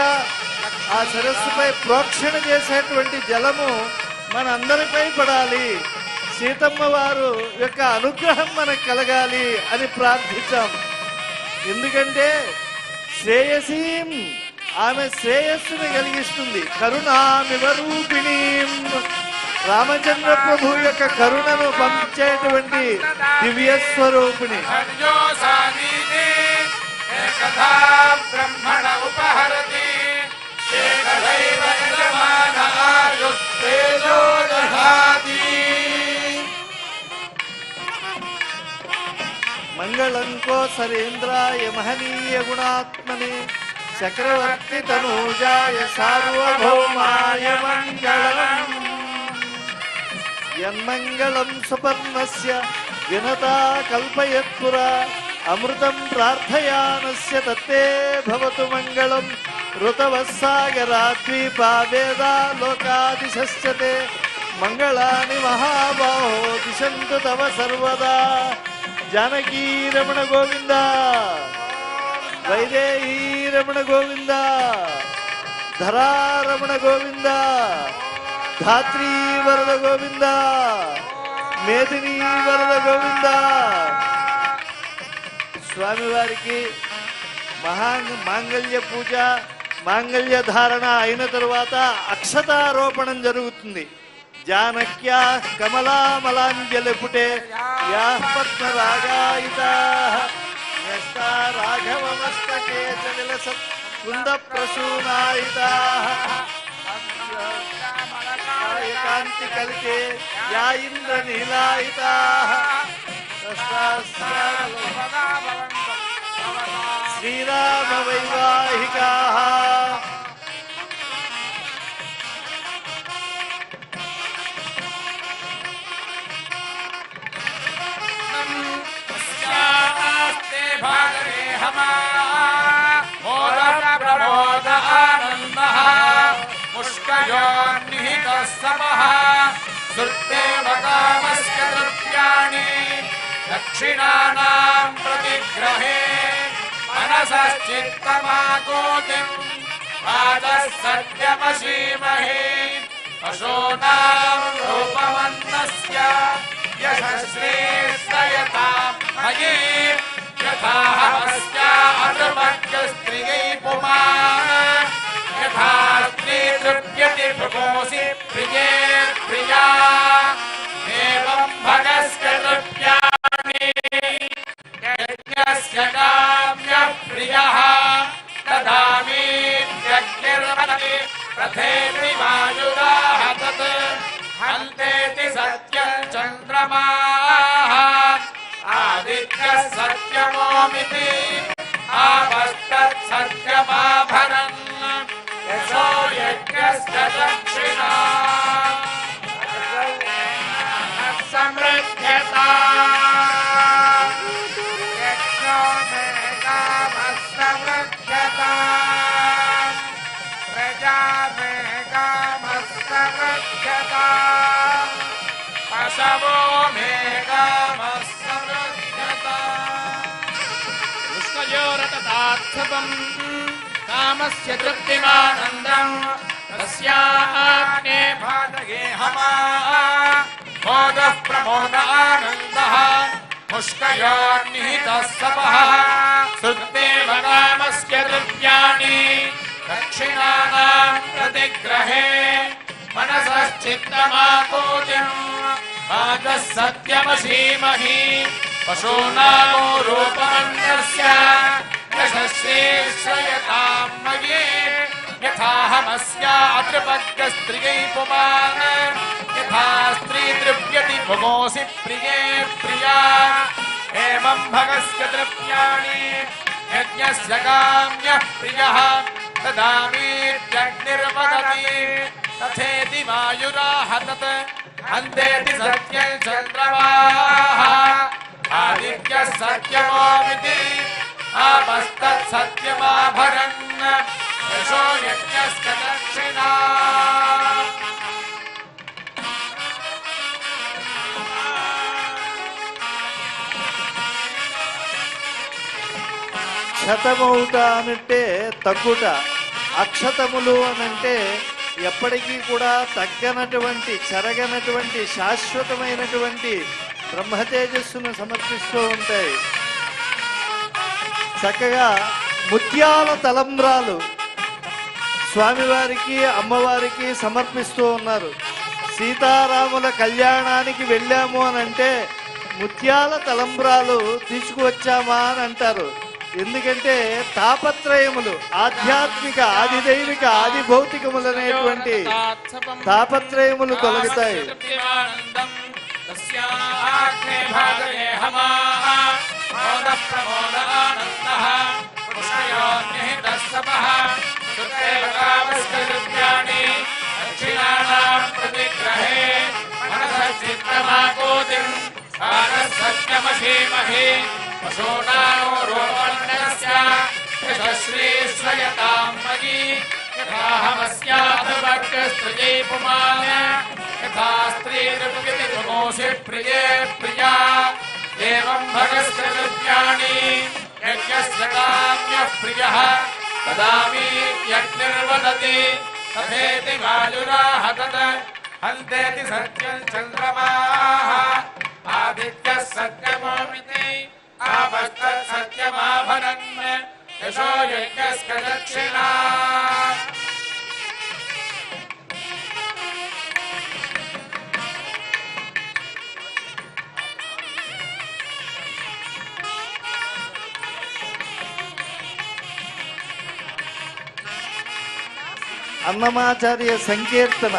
ఆ సరస్సుపై ప్రోక్షణ చేసేటువంటి జలము మనందరిపై పడాలి, సీతమ్మ వారు యొక్క అనుగ్రహం మనకు కలగాలి అని ప్రార్థించాం. ఎందుకంటే శ్రేయసీం, ఆమె శ్రేయస్సుని కలిగిస్తుంది. కరుణామివరూపిణీ, రామచంద్ర ప్రభు యొక్క కరుణను పంపించేటువంటి దివ్య స్వరూపిణి. మంగళం కోసరేంద్రాయ మహనీయ గుణాత్మనే చక్రవర్తి తనూజాయ సార్వభౌమాయ మంగళం. యన్మంగళం సుపర్ణస్య వినతా కల్పయత్పురా అమృతం ప్రార్థయానస్య తత్తే భవతు మంగళం. ఋతవస్సాగరాద్వీపా వేదా లోకాదిశస్యతే మంగళాని మహాబాహో దిశంతు తవ సర్వదా. జానకీ రమణ గోవింద. వైదేహీ రమణ గోవింద, ధరారమణ గోవింద, ధాత్రీ వరద గోవింద, మేదినీ వరద గోవింద. స్వామివారికి మాంగళ్య పూజ, మాంగళ్య ధారణ అయిన తరువాత అక్షతారోపణం జరుగుతుంది. జానక్యా కమలామలాంజలిపుటే యా పద్మరాగాయితా రాఘవమస్తకే చలిలసత్ కుంద ప్రసూనాయితా కాంతి కలికే యా ఇంద్ర నీలాయితా శ్రీరామ వైవాహికా. ప్రమోద ఆనంద ముష్కయోన్నిహిత సమః సుర్దేవ కామస్య ద్రవ్యాణి దక్షిణానాం ప్రతిగ్రహే మనసశ్చిత్తమాకోతిం వాదః సత్యమసీమహే పశూనాం రూపమన్నస్య యశశ్రేష్టయతాం మయీ యథాహమస్య అర్భక్యస్త్రియై పుమాన్ యథా స్త్రీ తృప్యతి భృకోసి ప్రియే ప్రియా ఏవం భగస్య తృప్యాణి యజ్ఞస్య కామ్య ప్రియః దదామీత్యగ్నిర్వదతి రథేతి వాయురాః తత్ హంతేతి సత్యం చంద్రమాః ఆదిత్యః సత్యమోమితి ఆపస్తత్ సత్యమాభరన్ యశో యజ్ఞస్య దక్షిణా సమృద్ధ్యతా యజ్ఞో మే కామస్తమృద్ధ్యతా ప్రజా మే కామస్తమృద్ధ్యతా పశవో మే కామస్తమృద్ధ్యతా పుష్కయోరతార్థం కామస్య తృప్తిమానందం తస్యాగ్నే భాగే హమా మోదః ప్రమోద ఆనందః ముష్కయోన్నిహితః సమః సుర్దేవ కామస్య ద్రవ్యాణి దక్షిణానాం ప్రతిగ్రహే మనసశ్చిత్తమాకోతిం వాదః సత్యమసీమహి పశూనామో రూపమన్నస్య యశశ్రేష్ఠయతాం మయీ యథాహమస్య అతృపద్యస్త్రియై పుమాన్ యథా స్త్రీ తృప్యతి భుగోసి ప్రియే ప్రియా ఏవం భగస్య ద్రవ్యాణి యజ్ఞస్య కామ్యః ప్రియః దదామీత్యగ్నిర్వదతి తథేతి వాయురాః తత్ హంతేతి సత్యం చంద్రమాః ఆదిత్యః సత్యమోమితి ఆపస్తత్ సత్యమాభరన్ యశో యజ్ఞస్య దక్షిణా. క్షతమౌట అనంటే తగ్గుట, అక్షతములు అనంటే ఎప్పటికీ కూడా తగ్గనటువంటి, చెరగనటువంటి, శాశ్వతమైనటువంటి బ్రహ్మతేజస్సును సమర్పిస్తూ ఉంటాయి. చక్కగా ముత్యాల తలంబ్రాలు స్వామివారికి అమ్మవారికి సమర్పిస్తూ ఉన్నారు. సీతారాముల కళ్యాణానికి వెళ్ళాము అని అంటే ముత్యాల తలంబ్రాలు తీసుకువచ్చామా అని అంటారు. ఎందుకంటే తాపత్రయములు, ఆధ్యాత్మిక, ఆదిదైవిక, ఆది భౌతికములనేటువంటి తాపత్రయములు తొలగుతాయి. సత్యమసీమహి పశూనామో రూపమన్నస్య యశశ్రేష్ఠయతాం మయీ యథాహమస్యాతభక్తస్త్రియై పుమాన్ యథా స్త్రీ తృప్యతి భుగోసి ప్రియే ప్రియా ఏవం భగస్య ద్రవ్యాణి यज्ञस्य काम्यः प्रियः तदामी यज्ञर्वदति तथेति वायुराह तत् हन्तेति सत्यं चन्द्रमाः आदित्यः सत्यमोमिति आपस्तत् सत्यमाभरन् यशो यज्ञस्य दक्षिणा అన్నమాచార్య సంకీర్తన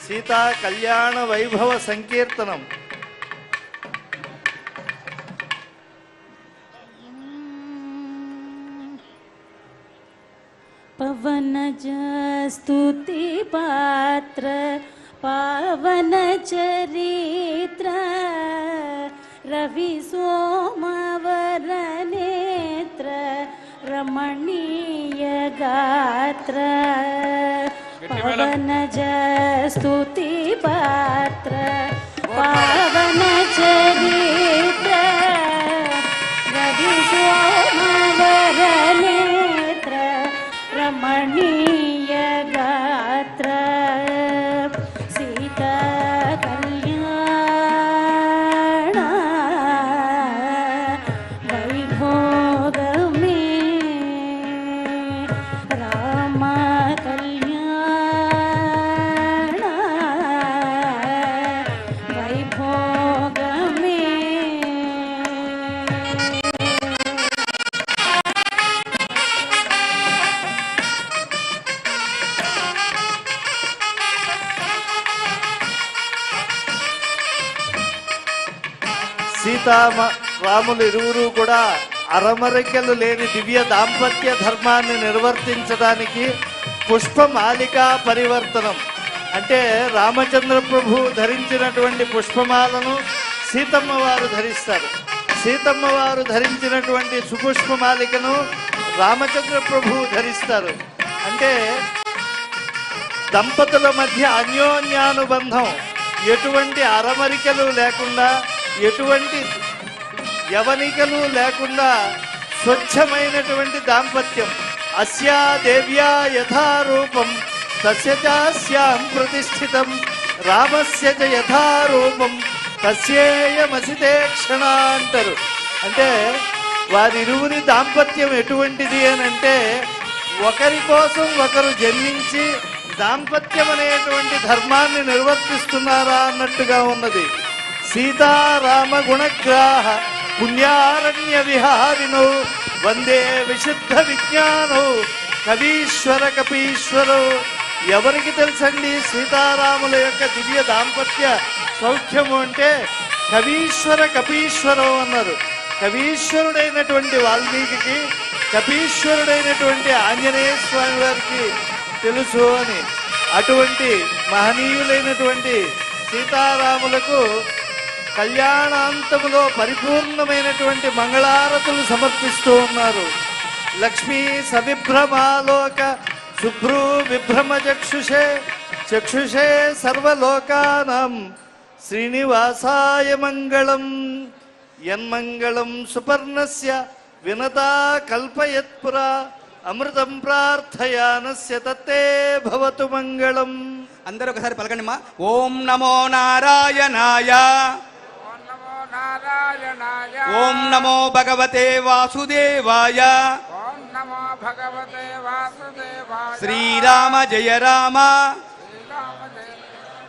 సీతా కళ్యాణ వైభవ సంకీర్తనం. పవనజ స్తుతి పాత్ర పావన చరిత్ర రవి సోమవర నేత్ర రమణీయ గాత్ర పవనజ స్తుతి పాత్ర పావన చరిత్ర రవి సోమవర నేత్ర రమణీయ గాత్ర సీతా కళ్యాణ వైభోగమే రామ కళ్యాణ వైభోగమే. రాములు ఇరువురు కూడా అరమరికలు లేని దివ్య దాంపత్య ధర్మాన్ని నిర్వర్తించడానికి పుష్పమాలికా పరివర్తనం అంటే రామచంద్ర ప్రభు ధరించినటువంటి పుష్పమాలను సీతమ్మ వారు ధరిస్తారు. సీతమ్మ వారు ధరించినటువంటి సుపుష్పమాలికను రామచంద్ర ప్రభు ధరిస్తారు. అంటే దంపతుల మధ్య అన్యోన్యానుబంధం ఎటువంటి అరమరికలు లేకుండా ఎటువంటి యవనికలు లేకుండా స్వచ్ఛమైనటువంటి దాంపత్యం. అస్యా దేవ్యా యథారూపం తస్య చాస్యాం ప్రతిష్ఠితం రామస్య చ యథారూపం తస్యేయమసితే క్షణ అంటారు. అంటే వారిరువురి దాంపత్యం ఎటువంటిది అని అంటే ఒకరి కోసం ఒకరు జన్మించి దాంపత్యం అనేటువంటి ధర్మాన్ని నిర్వర్తిస్తున్నారా అన్నట్టుగా ఉన్నది. సీతారామ గుణగ్రాహ పుణ్యారణ్య విహారిణౌ వందే విశుద్ధ విజ్ఞానౌ కవీశ్వర కపీశ్వరౌ. ఎవరికి తెలుసండి సీతారాముల యొక్క దివ్య దాంపత్య సౌఖ్యము అంటే కవీశ్వర కపీశ్వరౌ అన్నారు. కవీశ్వరుడైనటువంటి వాల్మీకి కపీశ్వరుడైనటువంటి ఆంజనేయ స్వామి వారికి తెలుసు అని. అటువంటి మహనీయులైనటువంటి సీతారాములకు కళ్యాణాంతములో పరిపూర్ణమైనటువంటి మంగళారతులు సమర్పిస్తూ ఉన్నారు. లక్ష్మీ సవిభ్రమాలోక శుభ్రూ విభ్రమ చక్షుషే చక్షుషే సర్వలోకానాం శ్రీనివాసాయ మంగళం. యన్మంగళం సుపర్ణస్య వినతా కల్పయత్పురా అమృతం ప్రార్థయానస్య తత్తే భవతు మంగళం. అందరూ ఒకసారి పలకండి మా. ఓం నమో నారాయణాయ ఓం నమో భగవతే వాసుదేవాయ ఓం నమో భగవతే వాసుదేవాయ శ్రీరామ జయ రామ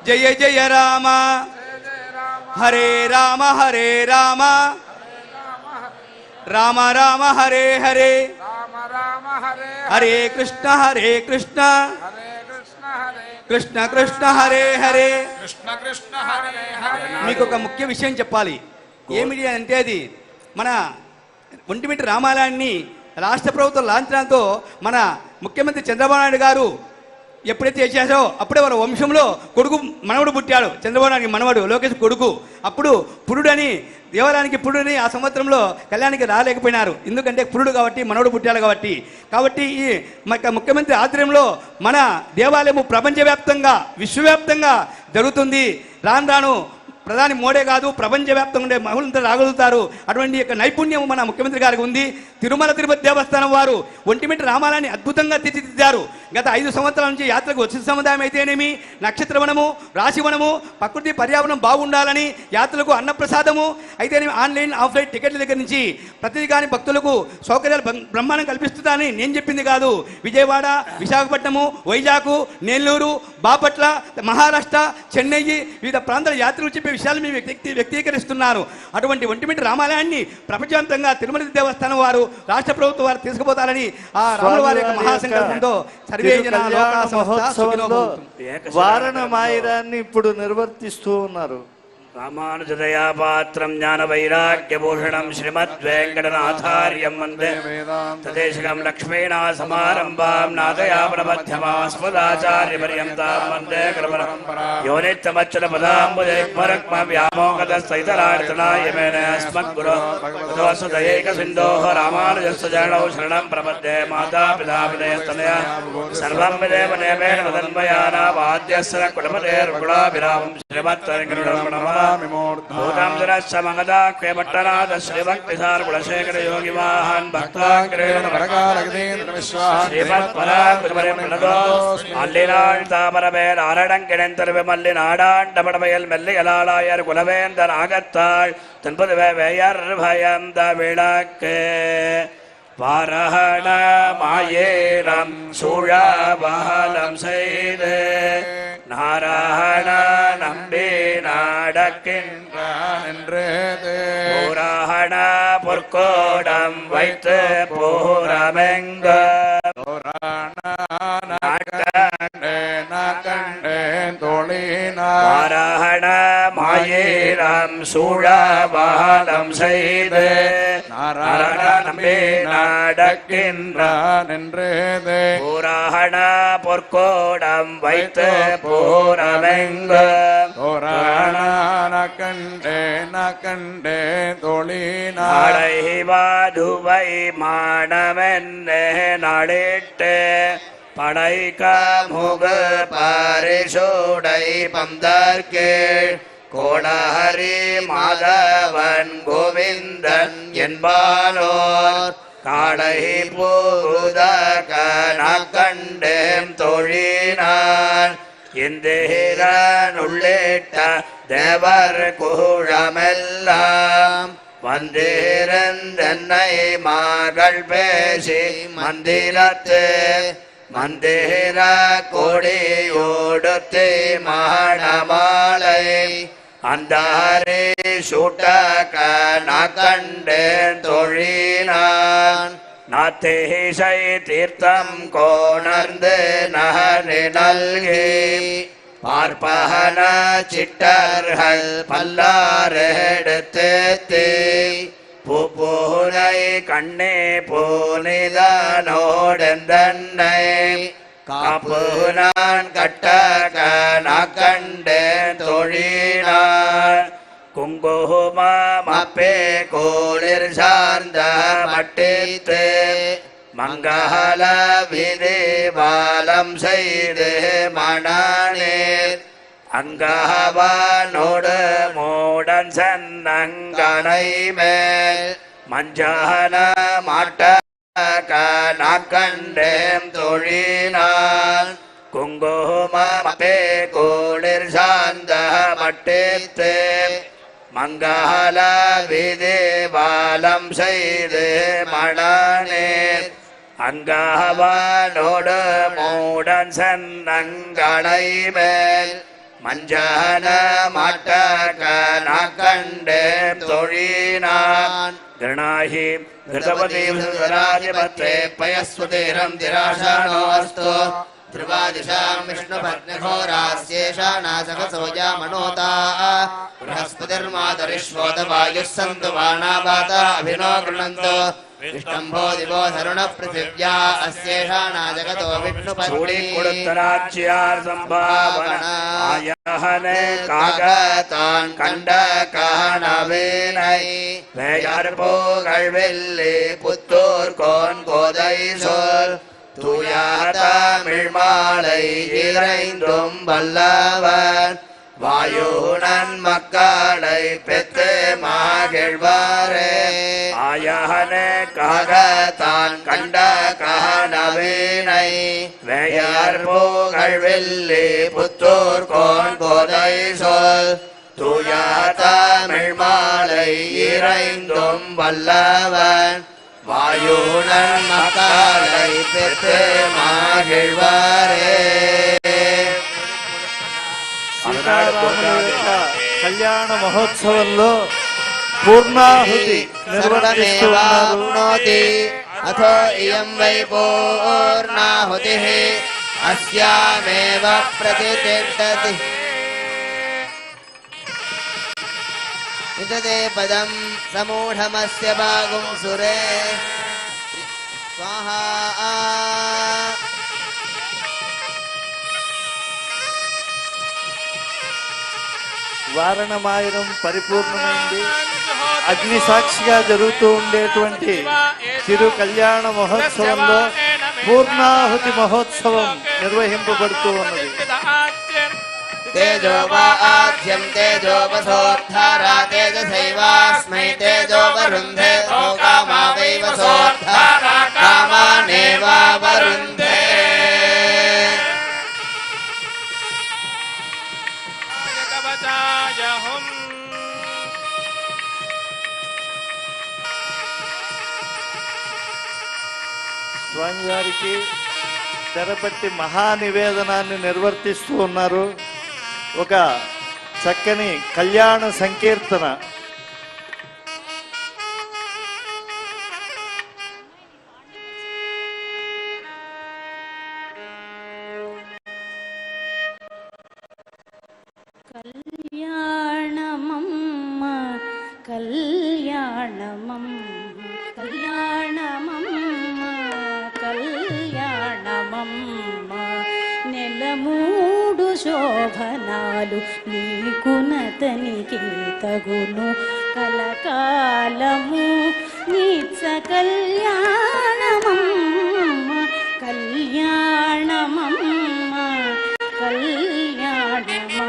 జయ జయ రామ హరే రామ హరే రామ రామ రామ హరే హరే రామ రామ హరే హరే కృష్ణ హరే కృష్ణ హరే కృష్ణ హరే కృష్ణ కృష్ణ హరే హరే. కృష్ణ కృష్ణ హరే హరే. మీకు ఒక ముఖ్య విషయం చెప్పాలి. ఏమిటి అంటే అది మన ఒంటిమిట్ట రామాలయాన్ని రాష్ట్ర ప్రభుత్వం లాంఛనంతో మన ముఖ్యమంత్రి చంద్రబాబు నాయుడు గారు ఎప్పుడైతే చేశారో అప్పుడే వాళ్ళ వంశంలో కొడుకు మనవడు పుట్టాడు. చంద్రబాబు నాయుడు మనవడు లోకేష్ కొడుకు. అప్పుడు పురుడని దేవాలయానికి పురుడని ఆ సంవత్సరంలో కళ్యాణానికి రాలేకపోయినారు. ఎందుకంటే పురుడు కాబట్టి మనవడు పుట్టాడు కాబట్టి. కాబట్టి ఈ ముఖ్యమంత్రి ఆధ్వర్యంలో మన దేవాలయము ప్రపంచవ్యాప్తంగా విశ్వవ్యాప్తంగా జరుగుతుంది. రాను రాను ప్రధాని మోడే కాదు, ప్రపంచవ్యాప్తంగా ఉండే మహిళలంతా రాగలుగుతారు. అటువంటి యొక్క నైపుణ్యం మన ముఖ్యమంత్రి గారికి ఉంది. తిరుమల తిరుపతి దేవస్థానం వారు ఒంటిమిట్ట రామాలయాన్ని అద్భుతంగా తీర్చిదిద్దారు. గత 5 సంవత్సరాల నుంచి యాత్రకు వచ్చిన సముదాయం అయితేనేమి, నక్షత్రవనము, రాశివనము, ప్రకృతి పర్యావరణం బాగుండాలని యాత్రలకు అన్నప్రసాదము అయితేనేమి, ఆన్లైన్ ఆఫ్లైన్ టికెట్ల దగ్గర నుంచి ప్రతిదీ కానీ భక్తులకు సౌకర్యాలు బ్రహ్మాండం కల్పిస్తుందని నేను చెప్పింది కాదు. విజయవాడ, విశాఖపట్నము, వైజాగ్, నెల్లూరు, బాపట్ల, మహారాష్ట్ర, చెన్నై వివిధ ప్రాంతాల యాత్రలు చెప్పే విషయాలు మేము వ్యక్తీకరిస్తున్నాను. అటువంటి ఒంటిమిట్ట రామాలయాన్ని ప్రపంచవ్యాప్తంగా తిరుమల దేవస్థానం వారు, రాష్ట్ర ప్రభుత్వం వారు తీసుకుపోతారని ఆ రాముల వారి యొక్క మహాసంకల్పంతో సర్వేజన లోకా సమస్తా సుఖినో భవంతు. వారణ మాయిరాన్ని ఇప్పుడు నిర్వర్తిస్తూ ఉన్నారు. రామానుజదయా పాత్రం జ్ఞాన వైరాగ్యభూషణం శ్రీమద్వేంకటనాథార్యం వందే తదేశకం లక్ష్మీనా సమారంభాం నాదయాపనమధ్యమాస్మదాచార్యపర్యంతాం వందే కృపణం యో నిత్యమచ్యుత పదాంబుజైర్మరక్మ వ్యామోహతస్థితరార్తనాయమేన అస్మద్గురోదయేక సింధోః రామానుజస్య చరణౌ శరణం ప్రపద్యే మాతాపితా వినయస్తనయా సర్వం విదేవ నేమేణ తన్మయానా వాద్యస్య కులపతేర్గుణాభిరామం శ్రీమద్వేంకటరమణ భూతం జనస్య మంగళాఖ్య పట్టణాద శ్రీభక్తిసార కులశేఖర యోగి వాహన్ భక్తాగ్రేణ மல்லினாழ்தாமரமே நாரணங்கிணந்தருவே மல்லி நாடாண்டபடமையல் மெல்லியலாளாயர் குலவேந்தன் ஆகத்தாள் தென்பதுவே வேயர் பயந்த விளக்கு வாரஹண மாயேரம் சூழாபலம் செய்து நாராயண நம்பி நடக்கின்றான் புராண பொற்கோடம் வைத்து பூரமெங்க வாரஹண மாயேரம் சூழாபலம் செய்து நாராயண நம்பி நடக்கின்றான் புராண பொற்கோடம் வைத்து பூரமெங்க கண்டே தொழினா வாதுவை மாணவென்னே நாடிட்டு படைக்க முக பரிசோடை பந்தர்கேள் கோடஹரி மாதவன் கோவிந்தன் என்பானோர் காடை போகுத கண்டேம் தொழினான் இந்திரன் உள்ளிட்ட தேவர் கூழமெல்லாம் வந்திருந்தென்னை மகள் பேசி மந்திரத்து மந்திர கொடியோடுத்து மணமாலை அந்தாரே சூட்ட கண்டேன் தொழினான் நாத்தேசை தீர்த்தம் கோணர்ந்து நகரி நல்கி பார்ப்பன சிட்டர்கள் பல்லாரெடுத்து பூனை கண்ணே பூனிதனோடெந்தன்னை காப்பு நான் கட்ட கண்டேன் தொழினான் குங்குமப்பே கோளிர் சார்ந்த மட்டித்து மங்கள விதி பாலம் செய்து மணநீர் அங்கவனோடு மூடன் சென்னங்கனை மேல் மஞ்சன மாட்ட கண்டேம் தொழினான் குங்குமப்பே கோளிர் சார்ந்த மட்டித்து மங்கள விதி பாலம் செய்து மணநீர் அங்கவனோடு மூடன் சென்னங்கனை மேல் மஞ்சன மாட்ட கண்டேம் தொழினான் கிருணாஹி கிருதவதி ராஜபத்ரே பயஸ்வதேரம் திராஷாணோஸ்து ध्रुवादिशां विष्णुपत्निघोरास्येषानासहसोजा मनोता बृहस्पतिर्मातरिष्वोदवायुः सन्तु बाणावाता अभिनो गृह्णन्तु विष्टम्भो दिवो धरुणः पृथिव्या अस्येषाणा जगतो विष्णुपत्नी கொடுத்தராட்சியார் சம்பாவன ஆயஹனே காகதான் கண்ட காணவேனை வேயார் போகழ் வெள்ளி புத்தூர் கோன் கோதை சொல் தூய தமிழ் மாலை இறைந்தும் வல்லவன் வாயுணன் மக்களை பெற்று மகிழ்வாரே ஆயஹனே காகத்தான் கண்ட கனவினை வேயர் புகழ்வில்லி புத்தூர் கோன் கோதை சொல் தூய தமிழ் மாலை இறைந்தும் வல்லவன் வாயுணன் மக்களை பெற்று மகிழ்வாரே సీతారాముల యొక్క కళ్యాణ మహోత్సవంలో పూర్ణాహుతి నిర్వర్తిస్తున్నారు. అథో ఇయం వై పూర్ణాహుతిః అస్యామేవ ప్రతిష్ఠతి ఇతదే పదం సమూఢమస్య భాగం సురే స్వాహా. వారణమాయనం పరిపూర్ణమైంది. అగ్ని సాక్షిగా జరుగుతూ ఉండేటువంటి తిరు కళ్యాణ మహోత్సవంలో పూర్ణాహుతి మహోత్సవం నిర్వహింపబడుతూ ఉన్నది. తేజోవాద్యం తేజోవసోర్ధారా తేజసైవాస్మై తేజోవరుంధే కామావైవ సోర్ధారా కామానేవావరుంధే. స్వామివారికి తెరపట్టి మహానివేదనాన్ని నిర్వర్తిస్తూ ఉన్నారు. ఒక చక్కని కళ్యాణ సంకీర్తన. కళ్యాణమమ్మ కళ్యాణమమ్మ కళ్యాణమమ్మ కళ్యాణమమ్మ నెలమూడు శోభనాలు నీకునతనికి తగును కలకాలము నీత్స కళ్యాణమమ్మ కళ్యాణమమ్మ కళ్యాణమమ్మ.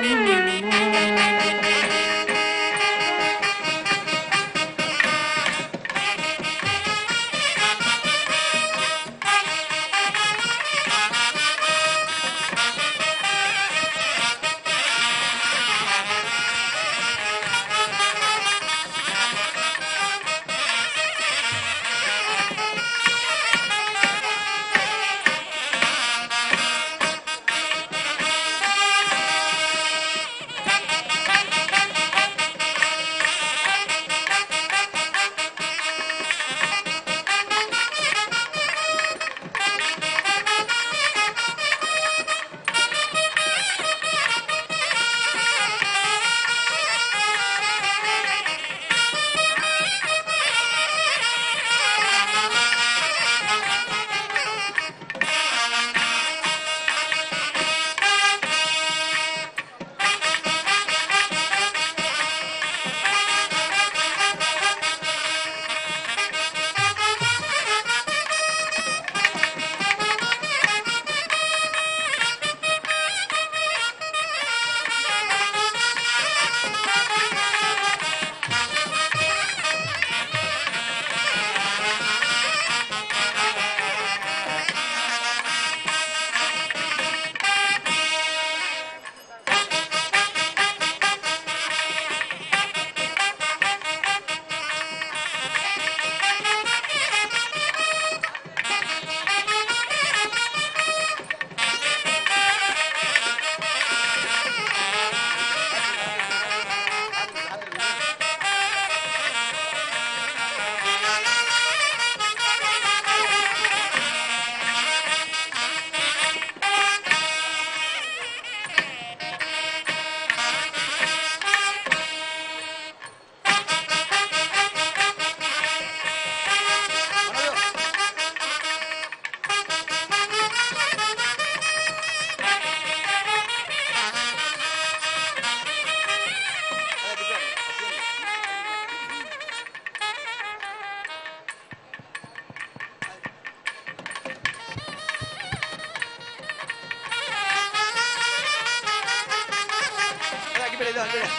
చూద్దాం చూద్దాం.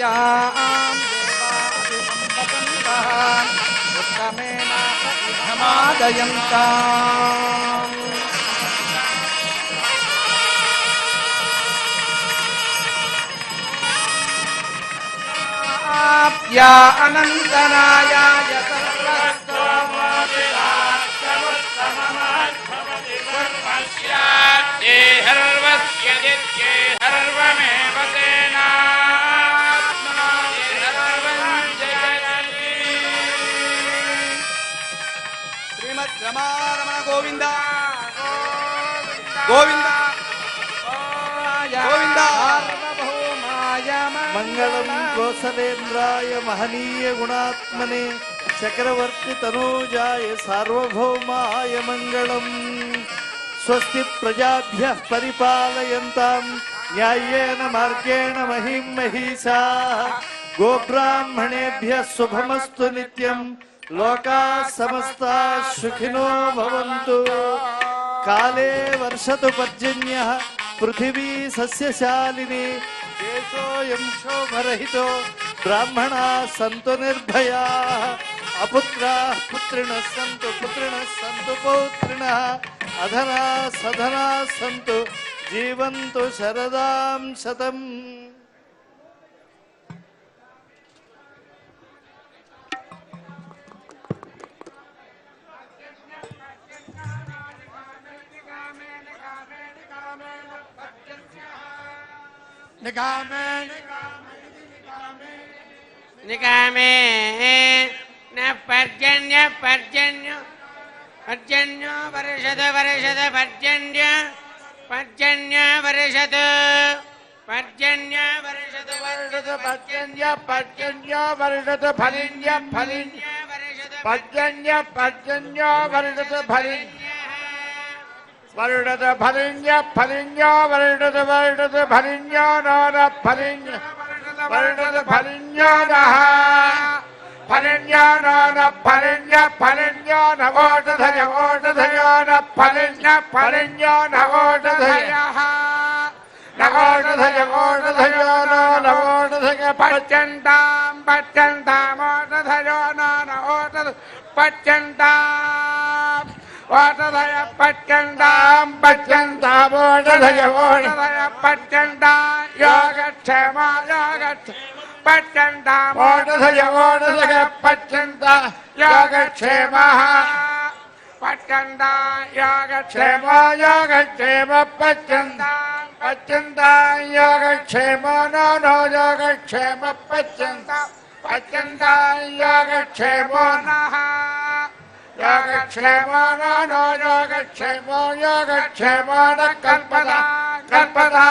యాం దేవాభిసంపతంతాం ఉత్తమేన ఇదమాదయంతాం. ఆప్యా అనంతరాయాయ శ్రీమద్ రమారమణ గోవింద గోవింద గోవింద. మంగళం కోసలేంద్రాయ మహనీయ గుణాత్మనే చక్రవర్తి తనూజాయ సార్వభౌమాయ మంగళం. స్వస్తి ప్రజాభ్యః పరిపాలయంతాం న్యాయేన మార్గేణ మహిం మహిషాః. గోబ్రాహ్మణేభ్యः శుభమస్తు నిత్యం. లోకాः సమస్తాः సుఖినో భవంతు. కాలే వర్షతు పర్జన్యః పృథివీ సస్యశాలిని. దేశోऽयं శోభరహితో బ్రాహ్మణాः సంతు నిర్భయాः. అపుత్రాः పుత్రిణः సంతు పుత్రిణः సంతు పౌత్రిణः. అధనాः సధనాः సంతు జీవంతు శరదాం శతం. నికామే న పర్జన్య పర్జన్య పర్జన్యో వర్షత వర్షత పర్జన్య పర్జన్య వర్షత పర్జన్య వర్షత వర్షత పర్జన్య పర్జన్య వర్షత ఫలిన్య ఫలిన్య వర్షత పర్జన్య పర్జన్య వర్షత ఫలిన్య వర్షత ఫలిన్య ఫలిన్య వర్షత వర్షత ఫలిన్య నార ఫలిన్య వర్షత ఫలిన్య నః ఫలిన్య నార ఫలిన్య ఫలిన్య నవోషధయ ఓషధయ న ఫలిన్య ఫలిన్య నవోషధయః నవోషధయ ఓషధయ నవోషధయ పచ్చంతాం పచ్చంతాం ఓషధయ నవోషధ పచ్చంతాం ఓటదయ పచ్చండాం పచ్చంతాం ఓటదయ ఓటదయ పచ్చండా యోగక్షేమ పచ్చండాం ఓటదయ ఓటదయ పచ్చంత యోగక్షేమ పచ్చండా యోగక్షేమ యోగక్షేమ పచ్చందా పచ్చందా యోగక్షేమ నో యోగక్షేమ పచ్చంత పచ్చందా యోగక్షేమ యోగక్షేమ నో యోగక్షేమ యోగక్షేమ కల్పదా కల్పదా